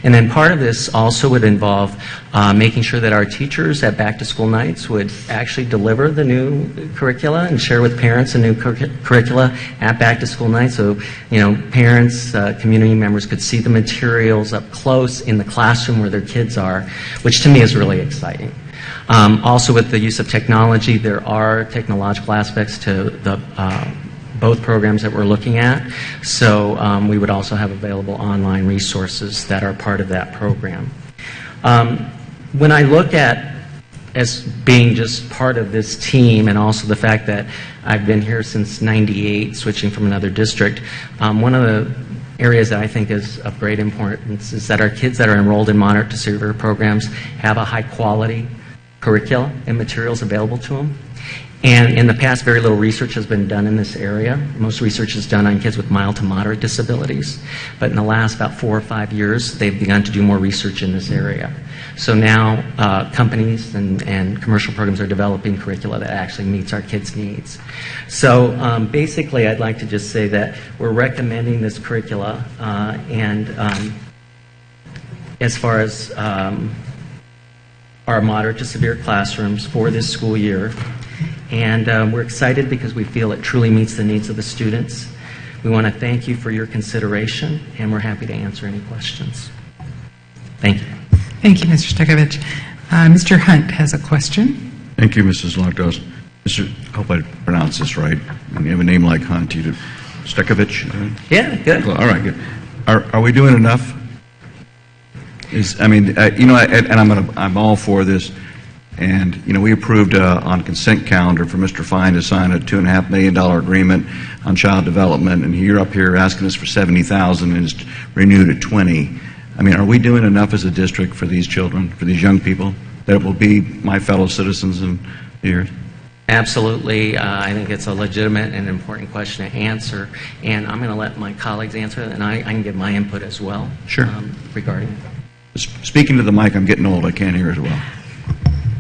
And then part of this also would involve making sure that our teachers at back-to-school nights would actually deliver the new curricula and share with parents the new curricula at back-to-school nights, so parents, community members could see the materials up close in the classroom where their kids are, which to me is really exciting. Also, with the use of technology, there are technological aspects to the both programs that we're looking at. So we would also have available online resources that are part of that program. When I look at as being just part of this team, and also the fact that I've been here since '98, switching from another district, one of the areas that I think is of great importance is that our kids that are enrolled in moderate to severe programs have a high quality curricula and materials available to them. And in the past, very little research has been done in this area. Most research is done on kids with mild to moderate disabilities. But in the last about 4 or 5 years, they've begun to do more research in this area. So now companies and commercial programs are developing curricula that actually meets our kids' needs. So basically, I'd like to just say that we're recommending this curricula. As far as our moderate to severe classrooms for this school year. And we're excited because we feel it truly meets the needs of the students. We want to thank you for your consideration, and we're happy to answer any questions. Thank you. Thank you, Mr. Stekovich. Mr. Hunt has a question. Thank you, Mrs. Lockdoss. I hope I pronounced this right. When you have a name like Hunt, you do Stekovich? Yeah, good. All right, good. Are we doing enough? I'm all for this. And, we approved on consent calendar for Mr. Fine to sign a $2.5 million agreement on child development, and you're up here asking us for $70,000 and it's renewed at $20,000. Are we doing enough as a district for these children, for these young people, that will be my fellow citizens in years? Absolutely. I think it's a legitimate and important question to answer, and I'm going to let my colleagues answer it, and I can give my input as well. Sure. Regarding it. Speaking to the mic, I'm getting old. I can't hear as well.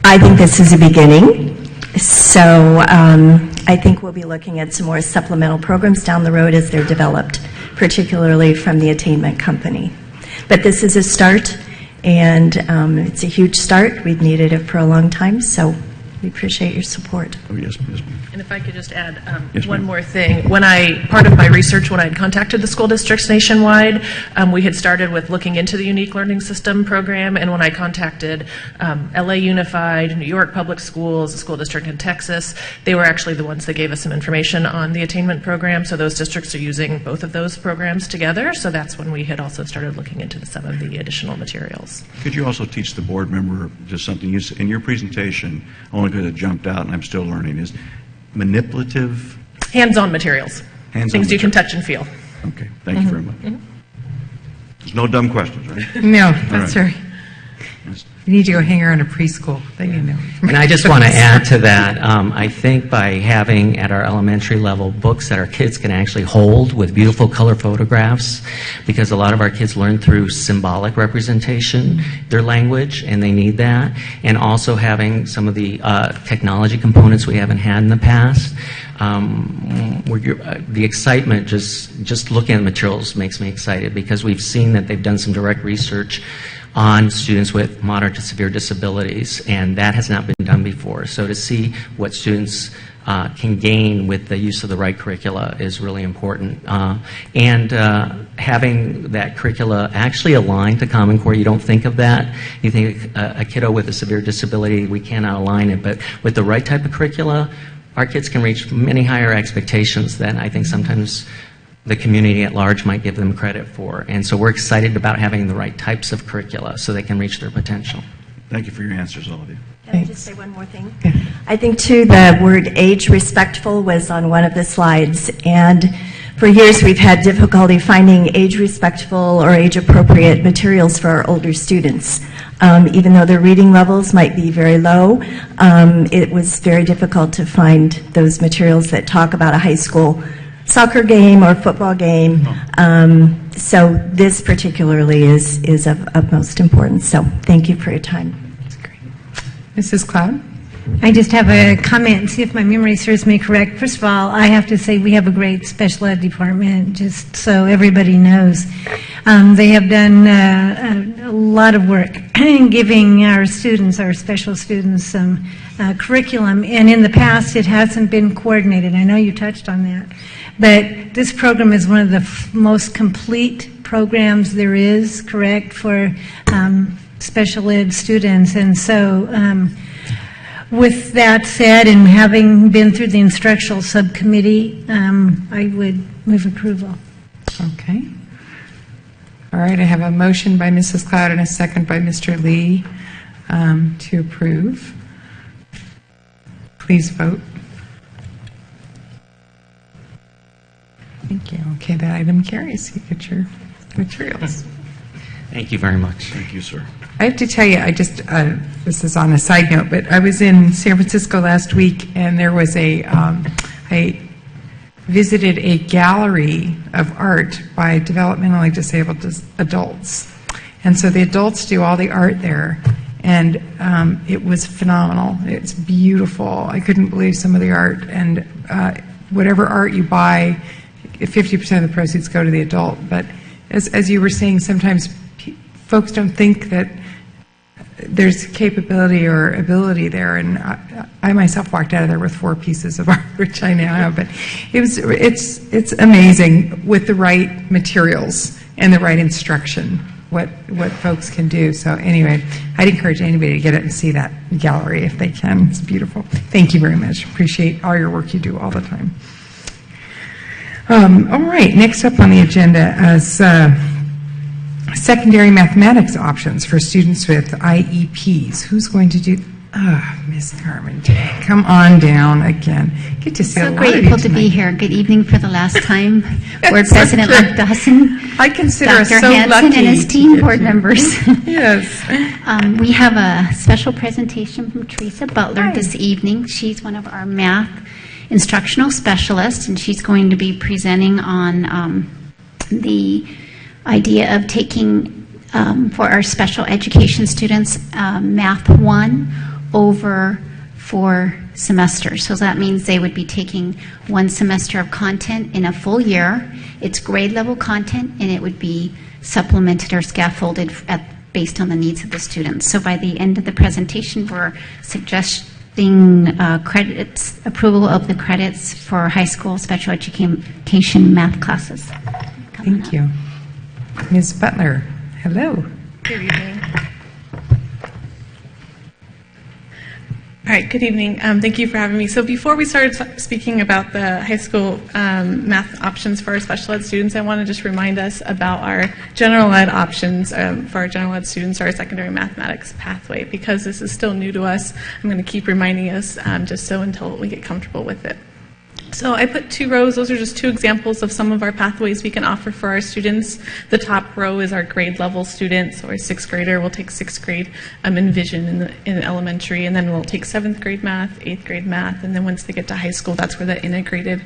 I think this is a beginning. So I think we'll be looking at some more supplemental programs down the road as they're developed, particularly from the Attainment Company. But this is a start, and it's a huge start. We've needed it for a long time, so we appreciate your support. Oh, yes, please. And if I could just add Yes, one ma'am. more thing. Part of my research when I had contacted the school districts nationwide, we had started with looking into the Unique Learning System program, and when I contacted LA Unified, New York Public Schools, the school district in Texas, they were actually the ones that gave us some information on the attainment program, so those districts are using both of those programs together, so that's when we had also started looking into some of the additional materials. Could you also teach the board member just something you in your presentation, only because it jumped out and I'm still learning, is manipulative? Hands-on materials. Hands-on Things you can touch and feel. Okay, thank you very much. There's no dumb questions, right? No, All that's right. right. You need to go hang around a preschool. Then you know. And I just want to add to that, I think by having at our elementary level books that our kids can actually hold with beautiful color photographs, because a lot of our kids learn through symbolic representation, their language, and they need that, and also having some of the technology components we haven't had in the past. The excitement, just looking at the materials makes me excited, because we've seen that they've done some direct research on students with moderate to severe disabilities, and that has not been done before. So to see what students can gain with the use of the right curricula is really important. Having that curricula actually aligned to Common Core, you don't think of that. You think a kiddo with a severe disability, we cannot align it, but with the right type of curricula, our kids can reach many higher expectations than I think sometimes the community at large might give them credit for. And so we're excited about having the right types of curricula so they can reach their potential. Thank you for your answers, all of you. Can I just say one more thing? I think, too, the word age-respectful was on one of the slides, and for years we've had difficulty finding age-respectful or age-appropriate materials for our older students. Even though their reading levels might be very low, it was very difficult to find those materials that talk about a high school soccer game or football game. So this particularly is of utmost importance. So thank you for your time. Mrs. Cloud? I just have a comment and see if my memory serves me correct. First of all, I have to say we have a great special ed department, just so everybody knows. They have done a lot of work in giving our students, our special students, some curriculum. And in the past, it hasn't been coordinated. I know you touched on that. But this program is one of the most complete programs there is, correct, for special ed students. And so with that said, and having been through the instructional subcommittee, I would move approval. Okay. All right, I have a motion by Mrs. Cloud and a second by Mr. Lee to approve. Please vote. Thank you. Okay, that item carries. You get your materials. Thank you very much. Thank you, sir. I have to tell you, I just, this is on a side note, but I was in San Francisco last week, and there was I visited a gallery of art by developmentally disabled adults. And so the adults do all the art there, and it was phenomenal. It's beautiful. I couldn't believe some of the art, and whatever art you buy, 50% of the proceeds go to the adult. But as you were saying, sometimes folks don't think that there's capability or ability there, and I myself walked out of there with 4 pieces of art, which I now have. But it's amazing with the right materials and the right instruction what folks can do. So anyway, I'd encourage anybody to get it and see that gallery if they can. It's beautiful. Thank you very much. Appreciate all your work you do all the time. All right, next up on the agenda is secondary mathematics options for students with IEPs. Who's going to do? Miss Carmen, come on down again. Get to see a So lot of you grateful to tonight. be here. Good evening for the last time. Board President Mark Dawson, I consider us Dr. so Hanson, lucky and his to team, get board you. members. Yes. We have a special presentation from Teresa Butler this evening. She's one of our math instructional specialists, and she's going to be presenting on the idea of taking, for our special education students, Math 1 over 4 semesters. So that means they would be taking 1 semester of content in a full year. It's grade level content, and it would be supplemented or scaffolded based on the needs of the students. So by the end of the presentation, we're suggesting credits, approval of the credits for high school special education math classes. Thank you. Ms. Butler, hello. Good evening. All right, good evening. Thank you for having me. So before we started speaking about the high school math options for our special ed students, I want to just remind us about our general ed options for our general ed students, our secondary mathematics pathway. Because this is still new to us, I'm going to keep reminding us just so until we get comfortable with it. So I put 2 rows. Those are just 2 examples of some of our pathways we can offer for our students. The top row is our grade level students, or a 6th grader will take 6th grade Envision in elementary, and then we'll take 7th grade math, 8th grade math, and then once they get to high school, that's where the integrated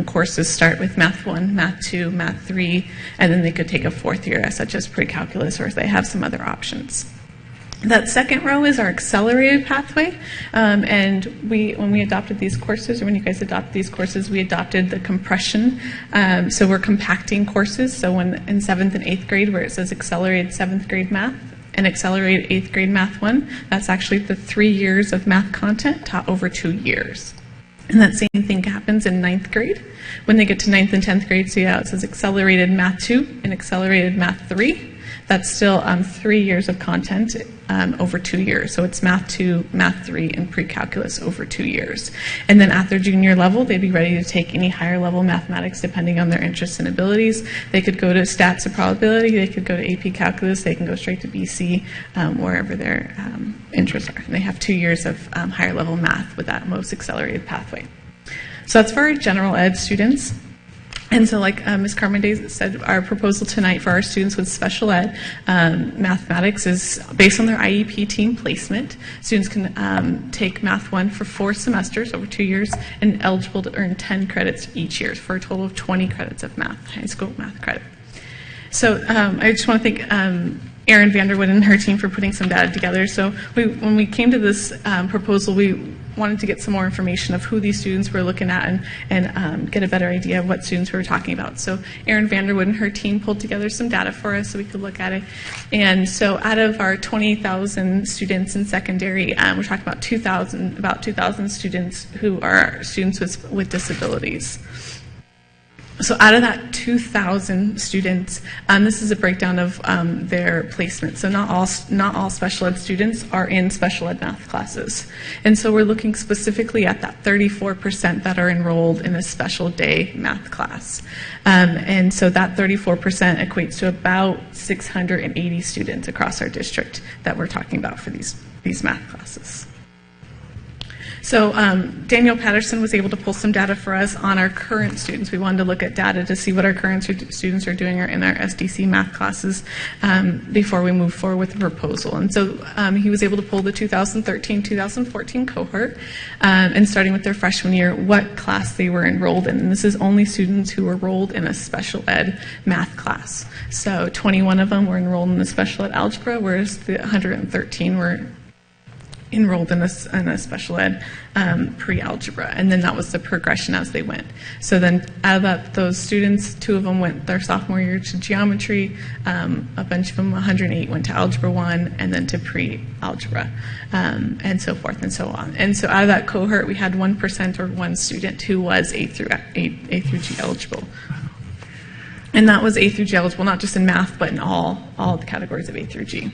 courses start with Math 1, Math 2, Math 3, and then they could take a 4th year, such as pre-calculus, or if they have some other options. That second row is our accelerated pathway, and when we adopted these courses, or when you guys adopted these courses, we adopted the compression. So we're compacting courses. So when in 7th and 8th grade, where it says accelerated 7th grade math and accelerated 8th grade math 1, that's actually the 3 years of math content taught over 2 years. And that same thing happens in 9th grade. When they get to 9th and 10th grade, so yeah, it says accelerated math 2 and accelerated math 3. That's still 3 years of content over 2 years. So it's Math 2, Math 3, and pre-calculus over 2 years. And then at their junior level, they'd be ready to take any higher level mathematics depending on their interests and abilities. They could go to stats and probability, they could go to AP calculus, they can go straight to BC, wherever their interests are. And they have 2 years of higher level math with that most accelerated pathway. So that's for our general ed students. And so like Ms. Carmody said, our proposal tonight for our students with special ed mathematics is based on their IEP team placement. Students can take Math 1 for 4 semesters over 2 years and eligible to earn 10 credits each year for a total of 20 credits of math, high school math credit. So I just want to thank Erin Vanderwood and her team for putting some data together. So when we came to this proposal, we wanted to get some more information of who these students were looking at and get a better idea of what students we were talking about. So Erin Vanderwood and her team pulled together some data for us so we could look at it. And so out of our 20,000 students in secondary, we're talking about 2,000 students who are students with disabilities. So out of that 2,000 students, this is a breakdown of their placement. So not all special ed students are in special ed math classes. And so we're looking specifically at that 34% that are enrolled in a special day math class. And so that 34% equates to about 680 students across our district that we're talking about for these math classes. So Daniel Patterson was able to pull some data for us on our current students. We wanted to look at data to see what our current students are doing in our SDC math classes before we move forward with the proposal. And so he was able to pull the 2013-2014 cohort and starting with their freshman year, what class they were enrolled in. And this is only students who were enrolled in a special ed math class. So 21 of them were enrolled in the special ed algebra, whereas the 113 were enrolled in a special ed pre-algebra, and then that was the progression as they went. So then out of those students, 2 of them went their sophomore year to geometry, a bunch of them, 108, went to Algebra 1, and then to pre-algebra, and so forth and so on. And so out of that cohort, we had 1% or 1 student who was A through G eligible. And that was A through G eligible, not just in math, but in all the categories of A through G.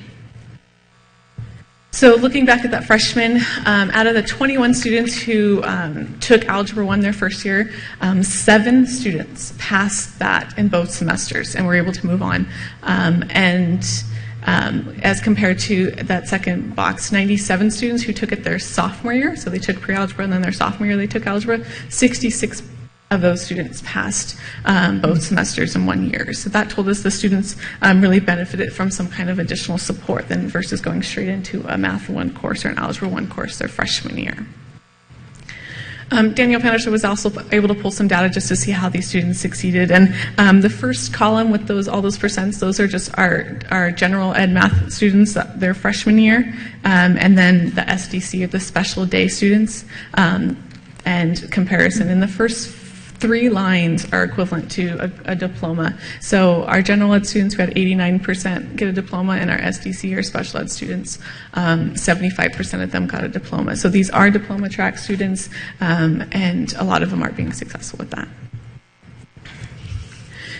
So looking back at that freshman, out of the 21 students who took Algebra 1 their first year, 7 students passed that in both semesters and were able to move on. As compared to that second box, 97 students who took it their sophomore year, so they took pre-algebra and then their sophomore year they took algebra, 66 of those students passed both semesters in 1 year. So that told us the students really benefited from some kind of additional support than versus going straight into a Math 1 course or an Algebra 1 course their freshman year. Daniel Patterson was also able to pull some data just to see how these students succeeded. And the first column with all those percents, those are just our general ed math students, their freshman year, and then the SDC, or the special day students, and comparison. In the first 3 lines are equivalent to a diploma. So our general ed students, we had 89% get a diploma, and our SDC, or special ed students, 75% of them got a diploma. So these are diploma track students, and a lot of them are being successful with that.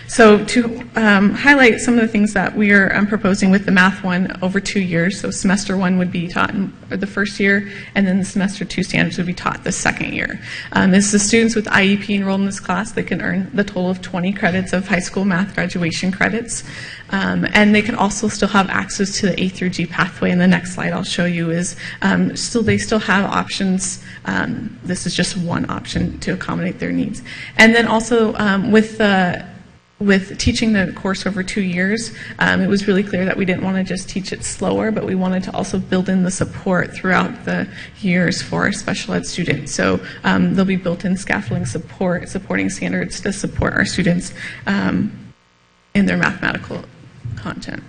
So to highlight some of the things that we are proposing with the Math 1 over 2 years, so semester 1 would be taught in the first year, and then the semester 2 standards would be taught the second year. As the students with IEP enrolled in this class, they can earn the total of 20 credits of high school math graduation credits, and they can also still have access to the A through G pathway. And the next slide I'll show you is they still have options. This is just one option to accommodate their needs. And then also with teaching the course over 2 years, it was really clear that we didn't want to just teach it slower, but we wanted to also build in the support throughout the years for our special ed students. So there'll be built-in scaffolding support, supporting standards to support our students in their mathematical content.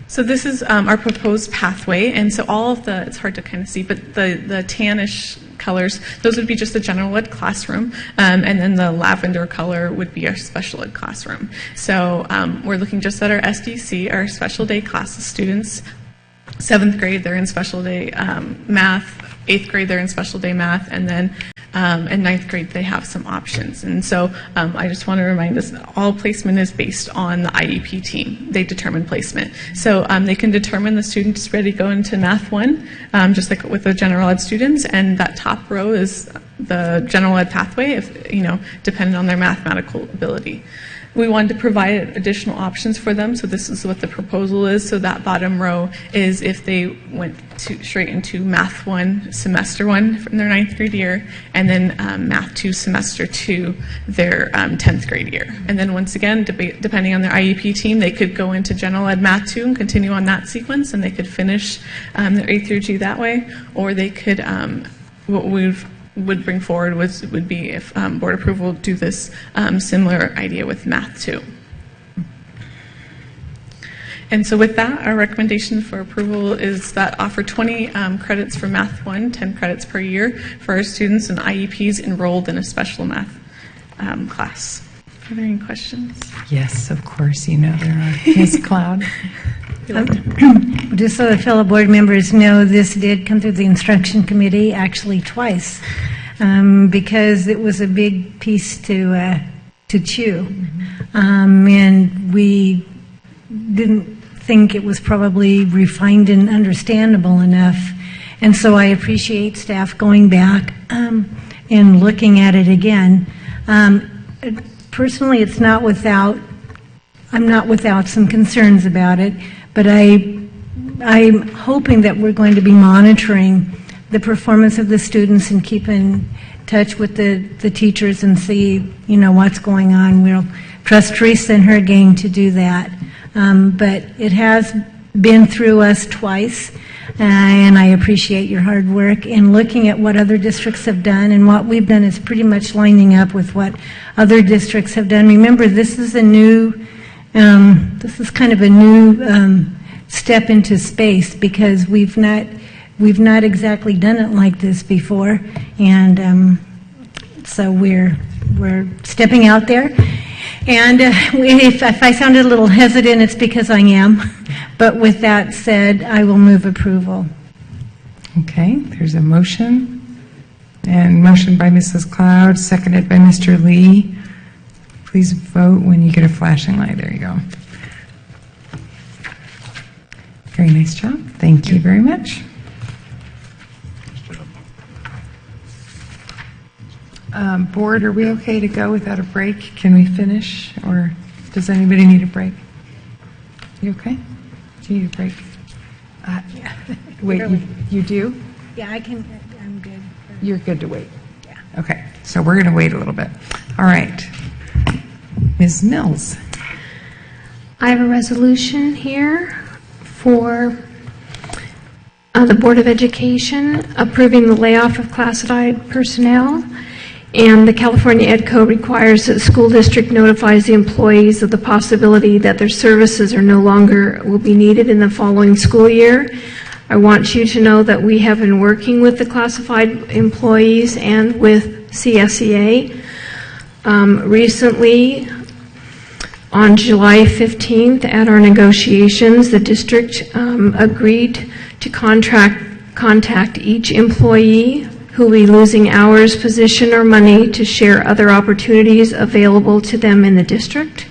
So this is our proposed pathway, and so all of it's hard to kind of see, but the tannish colors, those would be just the general ed classroom, and then the lavender color would be our special ed classroom. So we're looking just at our SDC, our special day classes students. 7th grade, they're in special day math. 8th grade, they're in special day math, and then in 9th grade, they have some options. And so I just want to remind us that all placement is based on the IEP team. They determine placement. So they can determine the student's ready to go into Math 1, just like with the general ed students, and that top row is the general ed pathway, depending on their mathematical ability. We wanted to provide additional options for them, so this is what the proposal is. So that bottom row is if they went straight into Math 1, Semester 1 from their 9th grade year, and then Math 2, Semester 2, their 10th grade year. And then once again, depending on their IEP team, they could go into General Ed Math 2 and continue on that sequence, and they could finish their A through G that way, or they could, what would bring forward would be, if board approval, do this similar idea with Math 2. And so with that, our recommendation for approval is that offer 20 credits for Math 1, 10 credits per year for our students and IEPs enrolled in a special math class. Are there any questions? Yes, of course, you know there are. Ms. Cloud? Just so the fellow board members know, this did come through the instruction committee actually twice, because it was a big piece to chew, and we didn't think it was probably refined and understandable enough. And so I appreciate staff going back and looking at it again. Personally, it's not without, I'm not without some concerns about it, but I'm hoping that we're going to be monitoring the performance of the students and keep in touch with the teachers and see, what's going on. We'll trust Teresa and her gang to do that. But it has been through us twice, and I appreciate your hard work in looking at what other districts have done, and what we've done is pretty much lining up with what other districts have done. Remember, this is a new, this is kind of a new step into space, because we've not exactly done it like this before, and so we're stepping out there. And if I sounded a little hesitant, it's because I am. But with that said, I will move approval. Okay, there's a motion. And motion by Mrs. Cloud, seconded by Mr. Lee. Please vote when you get a flashing light. There you go. Very nice job. Thank you very much. Board, are we okay to go without a break? Can we finish, or does anybody need a break? You okay? Do you need a break? Wait, you do? Yeah, I'm good. You're good to wait? Yeah. Okay, so we're going to wait a little bit. All right. Ms. Mills. I have a resolution here for the Board of Education approving the layoff of classified personnel. And the California Ed Code requires that the school district notifies the employees of the possibility that their services are no longer will be needed in the following school year. I want you to know that we have been working with the classified employees and with CSEA. Recently, on July 15th, at our negotiations, the district agreed to contact each employee who will be losing hours, position, or money to share other opportunities available to them in the district.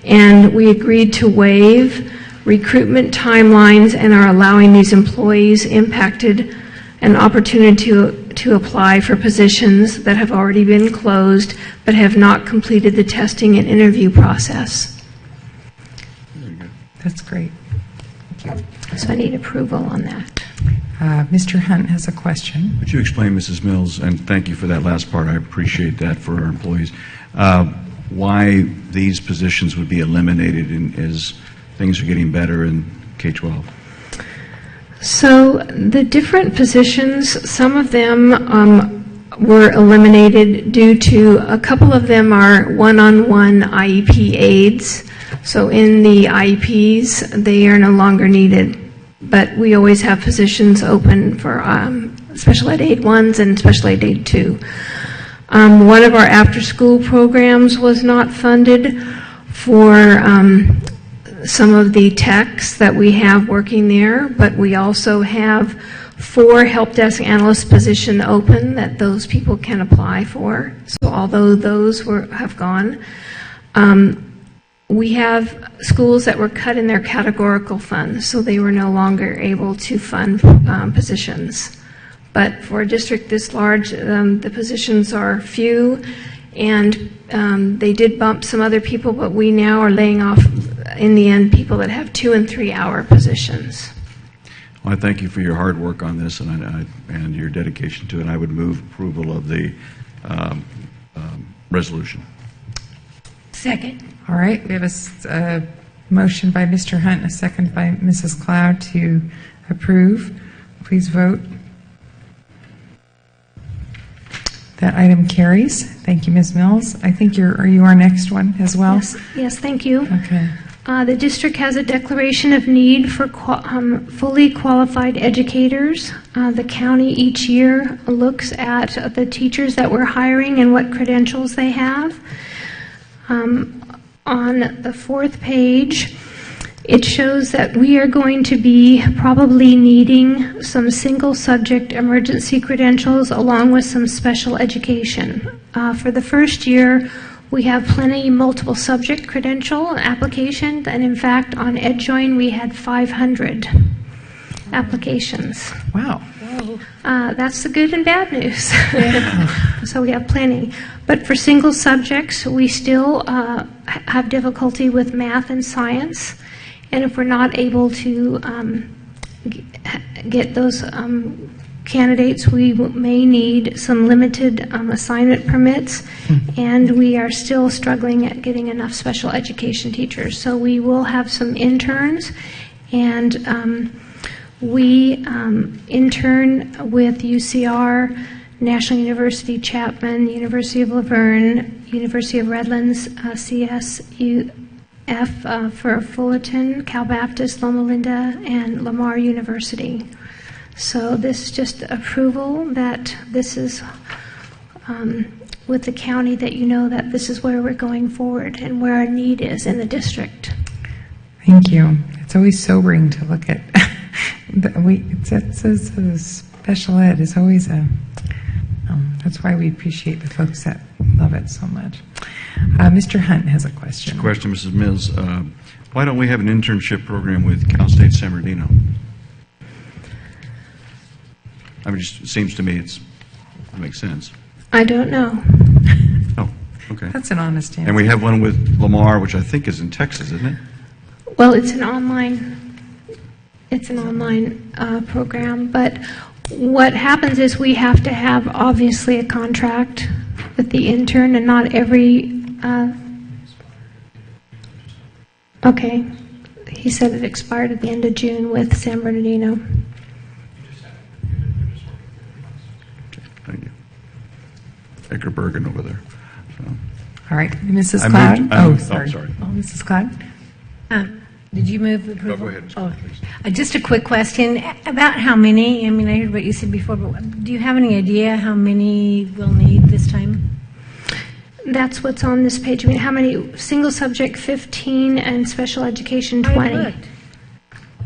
And we agreed to waive recruitment timelines and are allowing these employees impacted an opportunity to apply for positions that have already been closed but have not completed the testing and interview process. That's great. Thank you. So I need approval on that. Mr. Hunt has a question. Would you explain, Mrs. Mills, and thank you for that last part, I appreciate that for our employees, why these positions would be eliminated as things are getting better in K-12? So the different positions, some of them were eliminated due to, a couple of them are one-on-one IEP aides. So in the IEPs, they are no longer needed. But we always have positions open for special ed aid 1s and special ed aid 2. One of our after-school programs was not funded for some of the techs that we have working there, but we also have 4 help desk analyst position open that those people can apply for. So although those have gone, we have schools that were cut in their categorical funds, so they were no longer able to fund positions. But for a district this large, the positions are few, and they did bump some other people, but we now are laying off, in the end, people that have 2- and 3-hour positions. Well, I thank you for your hard work on this and your dedication to it. I would move approval of the resolution. Second. All right, we have a motion by Mr. Hunt and a second by Mrs. Cloud to approve. Please vote. That item carries. Thank you, Ms. Mills. I think are you our next one as well? Yes, thank you. Okay. The district has a declaration of need for fully qualified educators. The county each year looks at the teachers that we're hiring and what credentials they have. On the fourth page, it shows that we are going to be probably needing some single subject emergency credentials along with some special education. For the first year, we have plenty multiple subject credential applications, and in fact, on EdJoin, we had 500 applications. Wow. That's the good and bad news. So we have plenty. But for single subjects, we still have difficulty with math and science. And if we're not able to get those candidates, we may need some limited assignment permits, and we are still struggling at getting enough special education teachers. So we will have some interns, and we intern with UCR, National University Chapman, University of Laverne, University of Redlands, CSUF for Fullerton, Cal Baptist, Loma Linda, and Lamar University. So this is just approval that this is with the county, that you know that this is where we're going forward and where our need is in the district. Thank you. It's always sobering to look at. Special ed is always a. That's why we appreciate the folks that love it so much. Mr. Hunt has a question. Question, Mrs. Mills. Why don't we have an internship program with Cal State San Bernardino? I mean, it just seems to me it makes sense. I don't know. Oh, okay. That's an honest answer. And we have one with Lamar, which I think is in Texas, isn't it? Well, it's an online program, but what happens is we have to have obviously a contract with the intern, and not every. Okay, he said it expired at the end of June with San Bernardino. Thank you. Edgar Bergen over there. So. All right, Mrs. Cloud. Sorry. Oh, Mrs. Cloud. Did you move approval? Go ahead. Just a quick question about how many. I mean, I heard what you said before, but do you have any idea how many we'll need this time? That's what's on this page. I mean, how many? Single subject 15 and special education 20.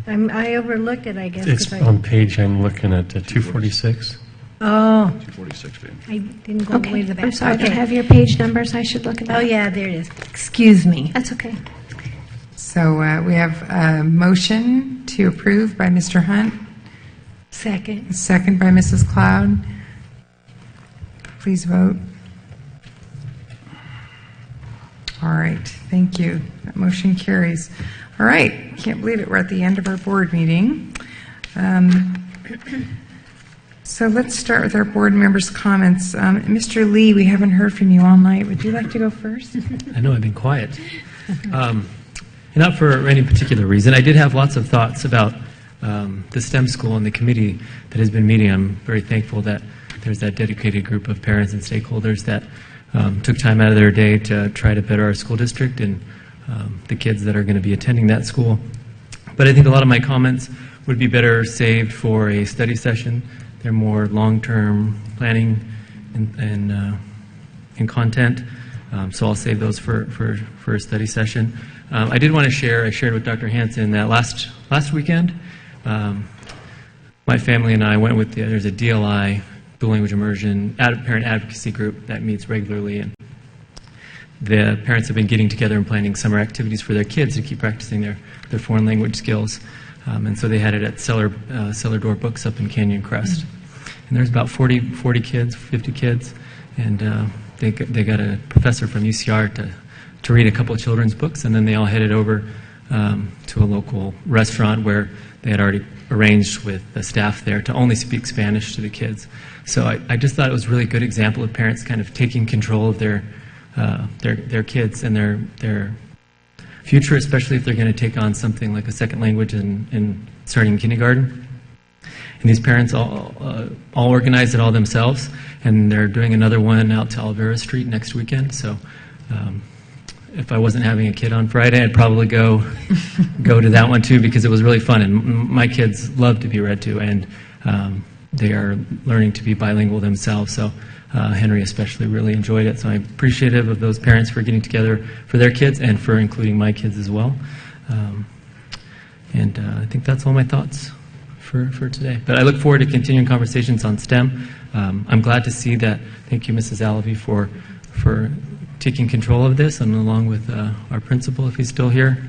I overlooked it, I guess. It's on page, I'm looking at 246. Oh. 246. I didn't go all the way to the back. I'm sorry, I don't have your page numbers. I should look at that. Oh, yeah, there it is. Excuse me. That's okay. So we have a motion to approve by Mr. Hunt. Second. Second by Mrs. Cloud. Please vote. All right, thank you. That motion carries. All right, can't believe it. We're at the end of our board meeting. So let's start with our board members' comments. Mr. Lee, we haven't heard from you all night. Would you like to go first? I know I've been quiet. Not for any particular reason. I did have lots of thoughts about the STEM school and the committee that has been meeting. I'm very thankful that there's that dedicated group of parents and stakeholders that took time out of their day to try to better our school district and the kids that are going to be attending that school. But I think a lot of my comments would be better saved for a study session. They're more long-term planning and content, so I'll save those for a study session. I did want to share, I shared with Dr. Hanson that last weekend, my family and I went with, there's a DLI, dual language immersion, parent advocacy group that meets regularly, and the parents have been getting together and planning summer activities for their kids to keep practicing their foreign language skills. And so they had it at Cellar Door Books up in Canyon Crest. And there's about 40 kids, 50 kids, and they got a professor from UCR to read a couple of children's books, and then they all headed over to a local restaurant where they had already arranged with the staff there to only speak Spanish to the kids. So I just thought it was a really good example of parents kind of taking control of their kids and their future, especially if they're going to take on something like a second language in starting kindergarten. And these parents all organized it all themselves, and they're doing another one out to Olvera Street next weekend. So if I wasn't having a kid on Friday, I'd probably go to that one too, because it was really fun, and my kids love to be read to, and they are learning to be bilingual themselves. So Henry especially really enjoyed it. So I'm appreciative of those parents for getting together for their kids and for including my kids as well. And I think that's all my thoughts for today. But I look forward to continuing conversations on STEM. I'm glad to see that. Thank you, Mrs. Alavi, for taking control of this, and along with our principal, if he's still here,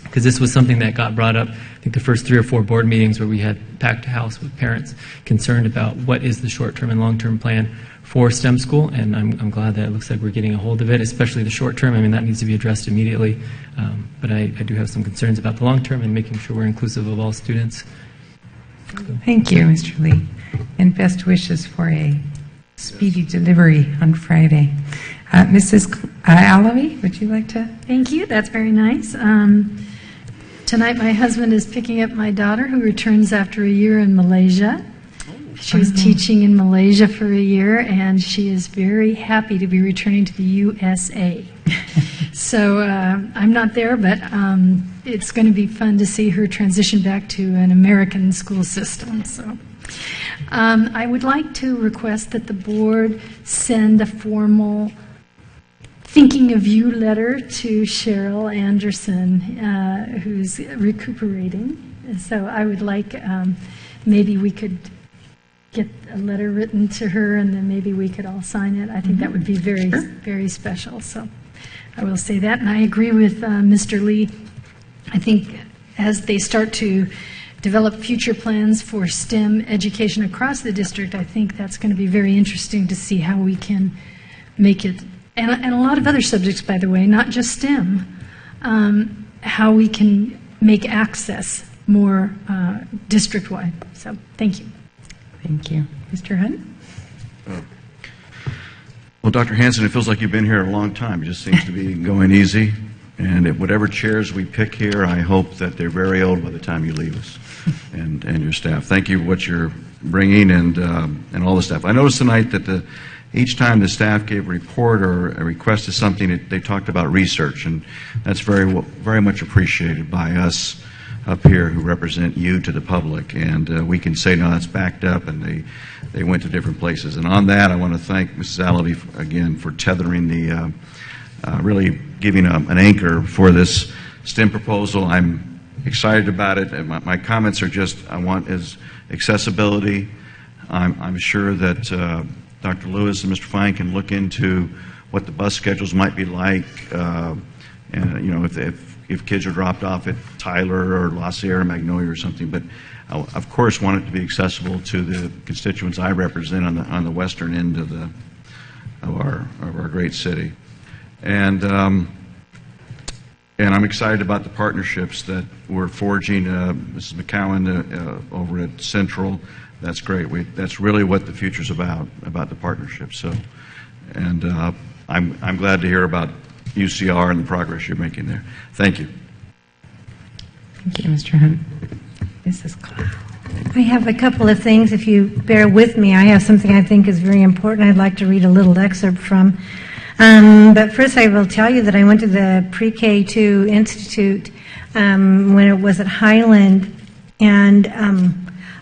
because this was something that got brought up, I think the first 3 or 4 board meetings where we had packed house with parents concerned about what is the short-term and long-term plan for STEM school, and I'm glad that it looks like we're getting a hold of it, especially the short-term. I mean, that needs to be addressed immediately, but I do have some concerns about the long-term and making sure we're inclusive of all students. Thank you, Mr. Lee, and best wishes for a speedy delivery on Friday. Mrs. Alavi, would you like to? Thank you. That's very nice. Tonight, my husband is picking up my daughter, who returns after a year in Malaysia. She was teaching in Malaysia for a year, and she is very happy to be returning to the USA. So I'm not there, but it's going to be fun to see her transition back to an American school system. So I would like to request that the board send a formal thinking of you letter to Cheryl Anderson, who's recuperating. So I would like, maybe we could get a letter written to her, and then maybe we could all sign it. I think that would be very, very special. So I will say that. And I agree with Mr. Lee. I think as they start to develop future plans for STEM education across the district, I think that's going to be very interesting to see how we can make it, and a lot of other subjects, by the way, not just STEM, how we can make access more district-wide. So thank you. Thank you. Mr. Hunt? Well, Dr. Hanson, it feels like you've been here a long time. It just seems to be going easy. And at whatever chairs we pick here, I hope that they're very old by the time you leave us, and your staff. Thank you for what you're bringing, and all the staff. I noticed tonight that each time the staff gave a report or a request to something, they talked about research, and that's very much appreciated by us up here who represent you to the public. And we can say, no, that's backed up, and they went to different places. And on that, I want to thank Mrs. Alavi again for tethering the really giving an anchor for this STEM proposal. I'm excited about it. And my comments are just, I want is accessibility. I'm sure that Dr. Lewis and Mr. Fine can look into what the bus schedules might be like, and you know, if kids are dropped off at Tyler or La Sierra, Magnolia or something. But I, of course, want it to be accessible to the constituents I represent on the western end of our great city. And I'm excited about the partnerships that we're forging. Mrs. McCowan over at Central, that's great. That's really what the future's about the partnerships. So, and I'm glad to hear about UCR and the progress you're making there. Thank you. Thank you, Mr. Hunt. Mrs. Cloud. I have a couple of things. If you bear with me, I have something I think is very important. I'd like to read a little excerpt from. But first I will tell you that I went to the Pre-K2 Institute when it was at Highland, and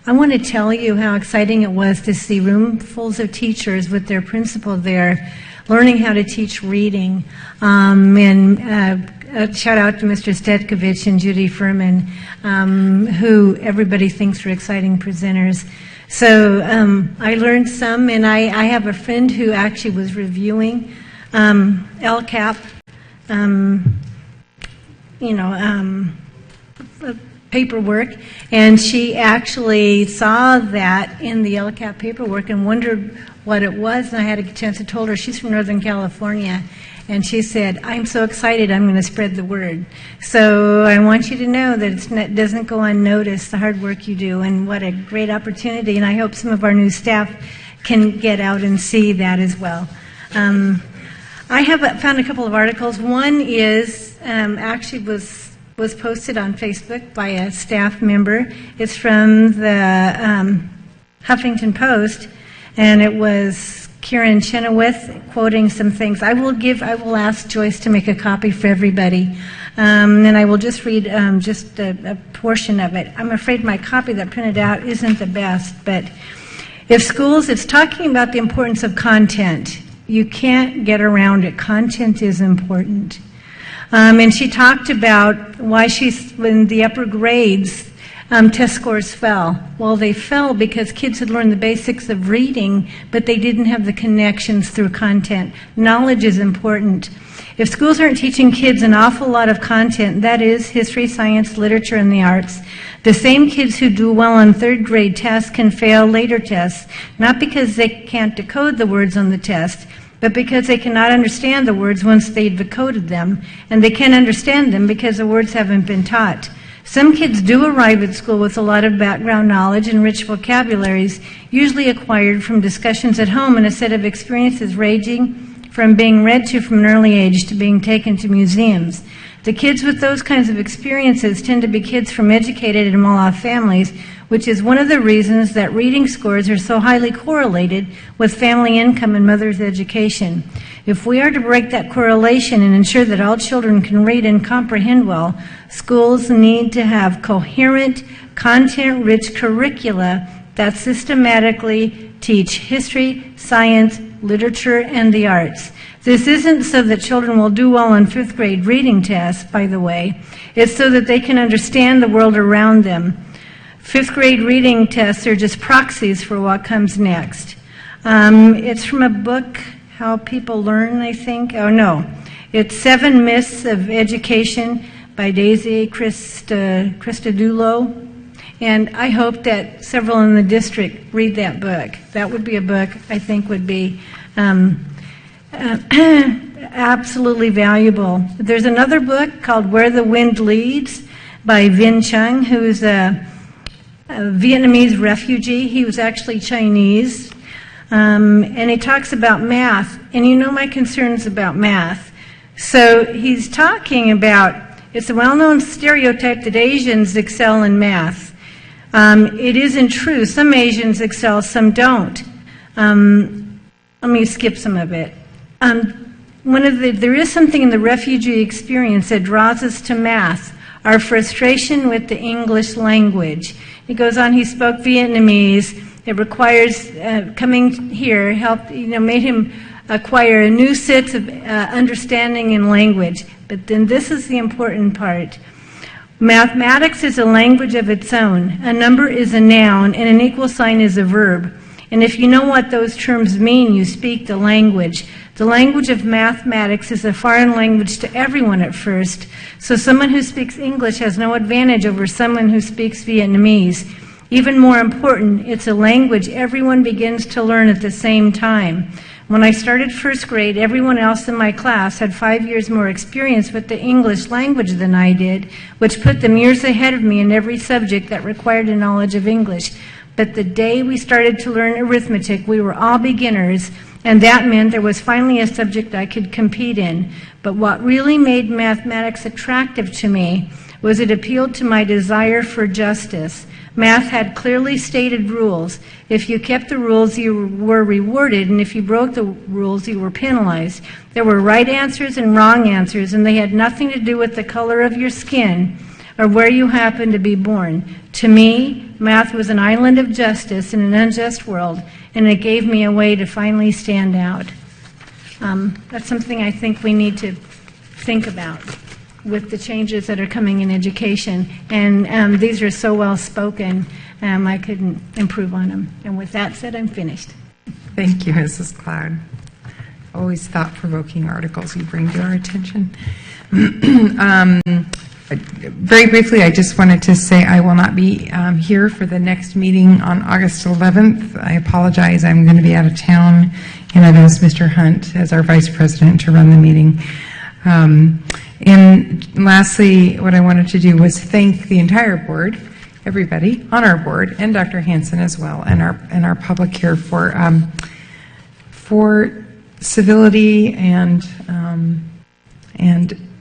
I want to tell you how exciting it was to see roomfuls of teachers with their principal there learning how to teach reading. And a shout out to Mr. Stetkovich and Judy Furman, who everybody thinks are exciting presenters. So I learned some, and I have a friend who actually was reviewing LCAP, paperwork, and she actually saw that in the LCAP paperwork and wondered what it was, and I had a chance to tell her. She's from Northern California, and she said, I'm so excited, I'm going to spread the word. So I want you to know that it doesn't go unnoticed, the hard work you do, and what a great opportunity, and I hope some of our new staff can get out and see that as well. I have found a couple of articles. One is actually was posted on Facebook by a staff member. It's from the Huffington Post, and it was Kieran Chenoweth quoting some things. I will ask Joyce to make a copy for everybody, and I will just read just a portion of it. I'm afraid my copy that printed out isn't the best, but it's talking about the importance of content. You can't get around it. Content is important. And she talked about why in the upper grades, test scores fell. Well, they fell because kids had learned the basics of reading, but they didn't have the connections through content. Knowledge is important. If schools aren't teaching kids an awful lot of content, that is, history, science, literature, and the arts, the same kids who do well on third grade tests can fail later tests, not because they can't decode the words on the test, but because they cannot understand the words once they've decoded them, and they can't understand them because the words haven't been taught. Some kids do arrive at school with a lot of background knowledge and rich vocabularies, usually acquired from discussions at home and a set of experiences ranging from being read to from an early age to being taken to museums. The kids with those kinds of experiences tend to be kids from educated and well-off families, which is one of the reasons that reading scores are so highly correlated with family income and mother's education. If we are to break that correlation and ensure that all children can read and comprehend well, schools need to have coherent, content-rich curricula that systematically teach history, science, literature, and the arts. This isn't so that children will do well on fifth grade reading tests, by the way. It's so that they can understand the world around them. Fifth grade reading tests are just proxies for what comes next. It's from a book, How People Learn, I think. Oh, no. It's 7 Myths of Education by Daisy Christodoulou. And I hope that several in the district read that book. That would be a book I think would be absolutely valuable. There's another book called Where the Wind Leads by Vinh Chung, who's a Vietnamese refugee. He was actually Chinese. And he talks about math. And you know my concerns about math. So he's talking about, it's a well-known stereotype that Asians excel in math. It isn't true. Some Asians excel, some don't. Let me skip some of it. There is something in the refugee experience that draws us to math, our frustration with the English language. He goes on, he spoke Vietnamese. It requires, coming here, made him acquire a new set of understanding in language. But then this is the important part. Mathematics is a language of its own. A number is a noun, and an equal sign is a verb. And if you know what those terms mean, you speak the language. The language of mathematics is a foreign language to everyone at first, so someone who speaks English has no advantage over someone who speaks Vietnamese. Even more important, it's a language everyone begins to learn at the same time. When I started first grade, everyone else in my class had 5 years more experience with the English language than I did, which put them years ahead of me in every subject that required a knowledge of English. But the day we started to learn arithmetic, we were all beginners, and that meant there was finally a subject I could compete in. But what really made mathematics attractive to me was it appealed to my desire for justice. Math had clearly stated rules. If you kept the rules, you were rewarded, and if you broke the rules, you were penalized. There were right answers and wrong answers, and they had nothing to do with the color of your skin or where you happened to be born. To me, math was an island of justice in an unjust world, and it gave me a way to finally stand out. That's something I think we need to think about with the changes that are coming in education. And these are so well spoken, I couldn't improve on them. And with that said, I'm finished. Thank you, Mrs. Cloud. Always thought-provoking articles you bring to our attention. Very briefly, I just wanted to say I will not be here for the next meeting on August 11th. I apologize. I'm going to be out of town, and I've asked Mr. Hunt as our Vice President to run the meeting. And lastly, what I wanted to do was thank the entire board, everybody on our board, and Dr. Hansen as well, and our public here for civility and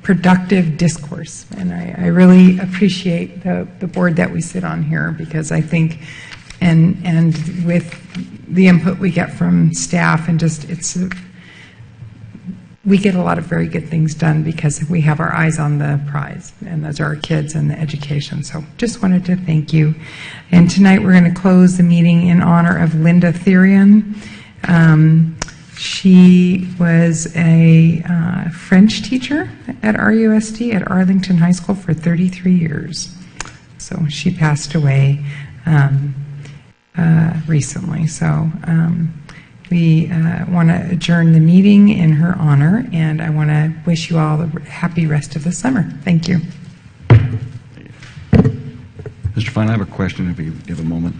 productive discourse. And I really appreciate the board that we sit on here, because I think, and with the input we get from staff, and just we get a lot of very good things done because we have our eyes on the prize, and those are our kids and the education. So just wanted to thank you. And tonight we're going to close the meeting in honor of Linda Therian. She was a French teacher at RUSD at Arlington High School for 33 years. So she passed away recently. So we want to adjourn the meeting in her honor, and I want to wish you all a happy rest of the summer. Thank you. Mr. Fine, I have a question if you have a moment.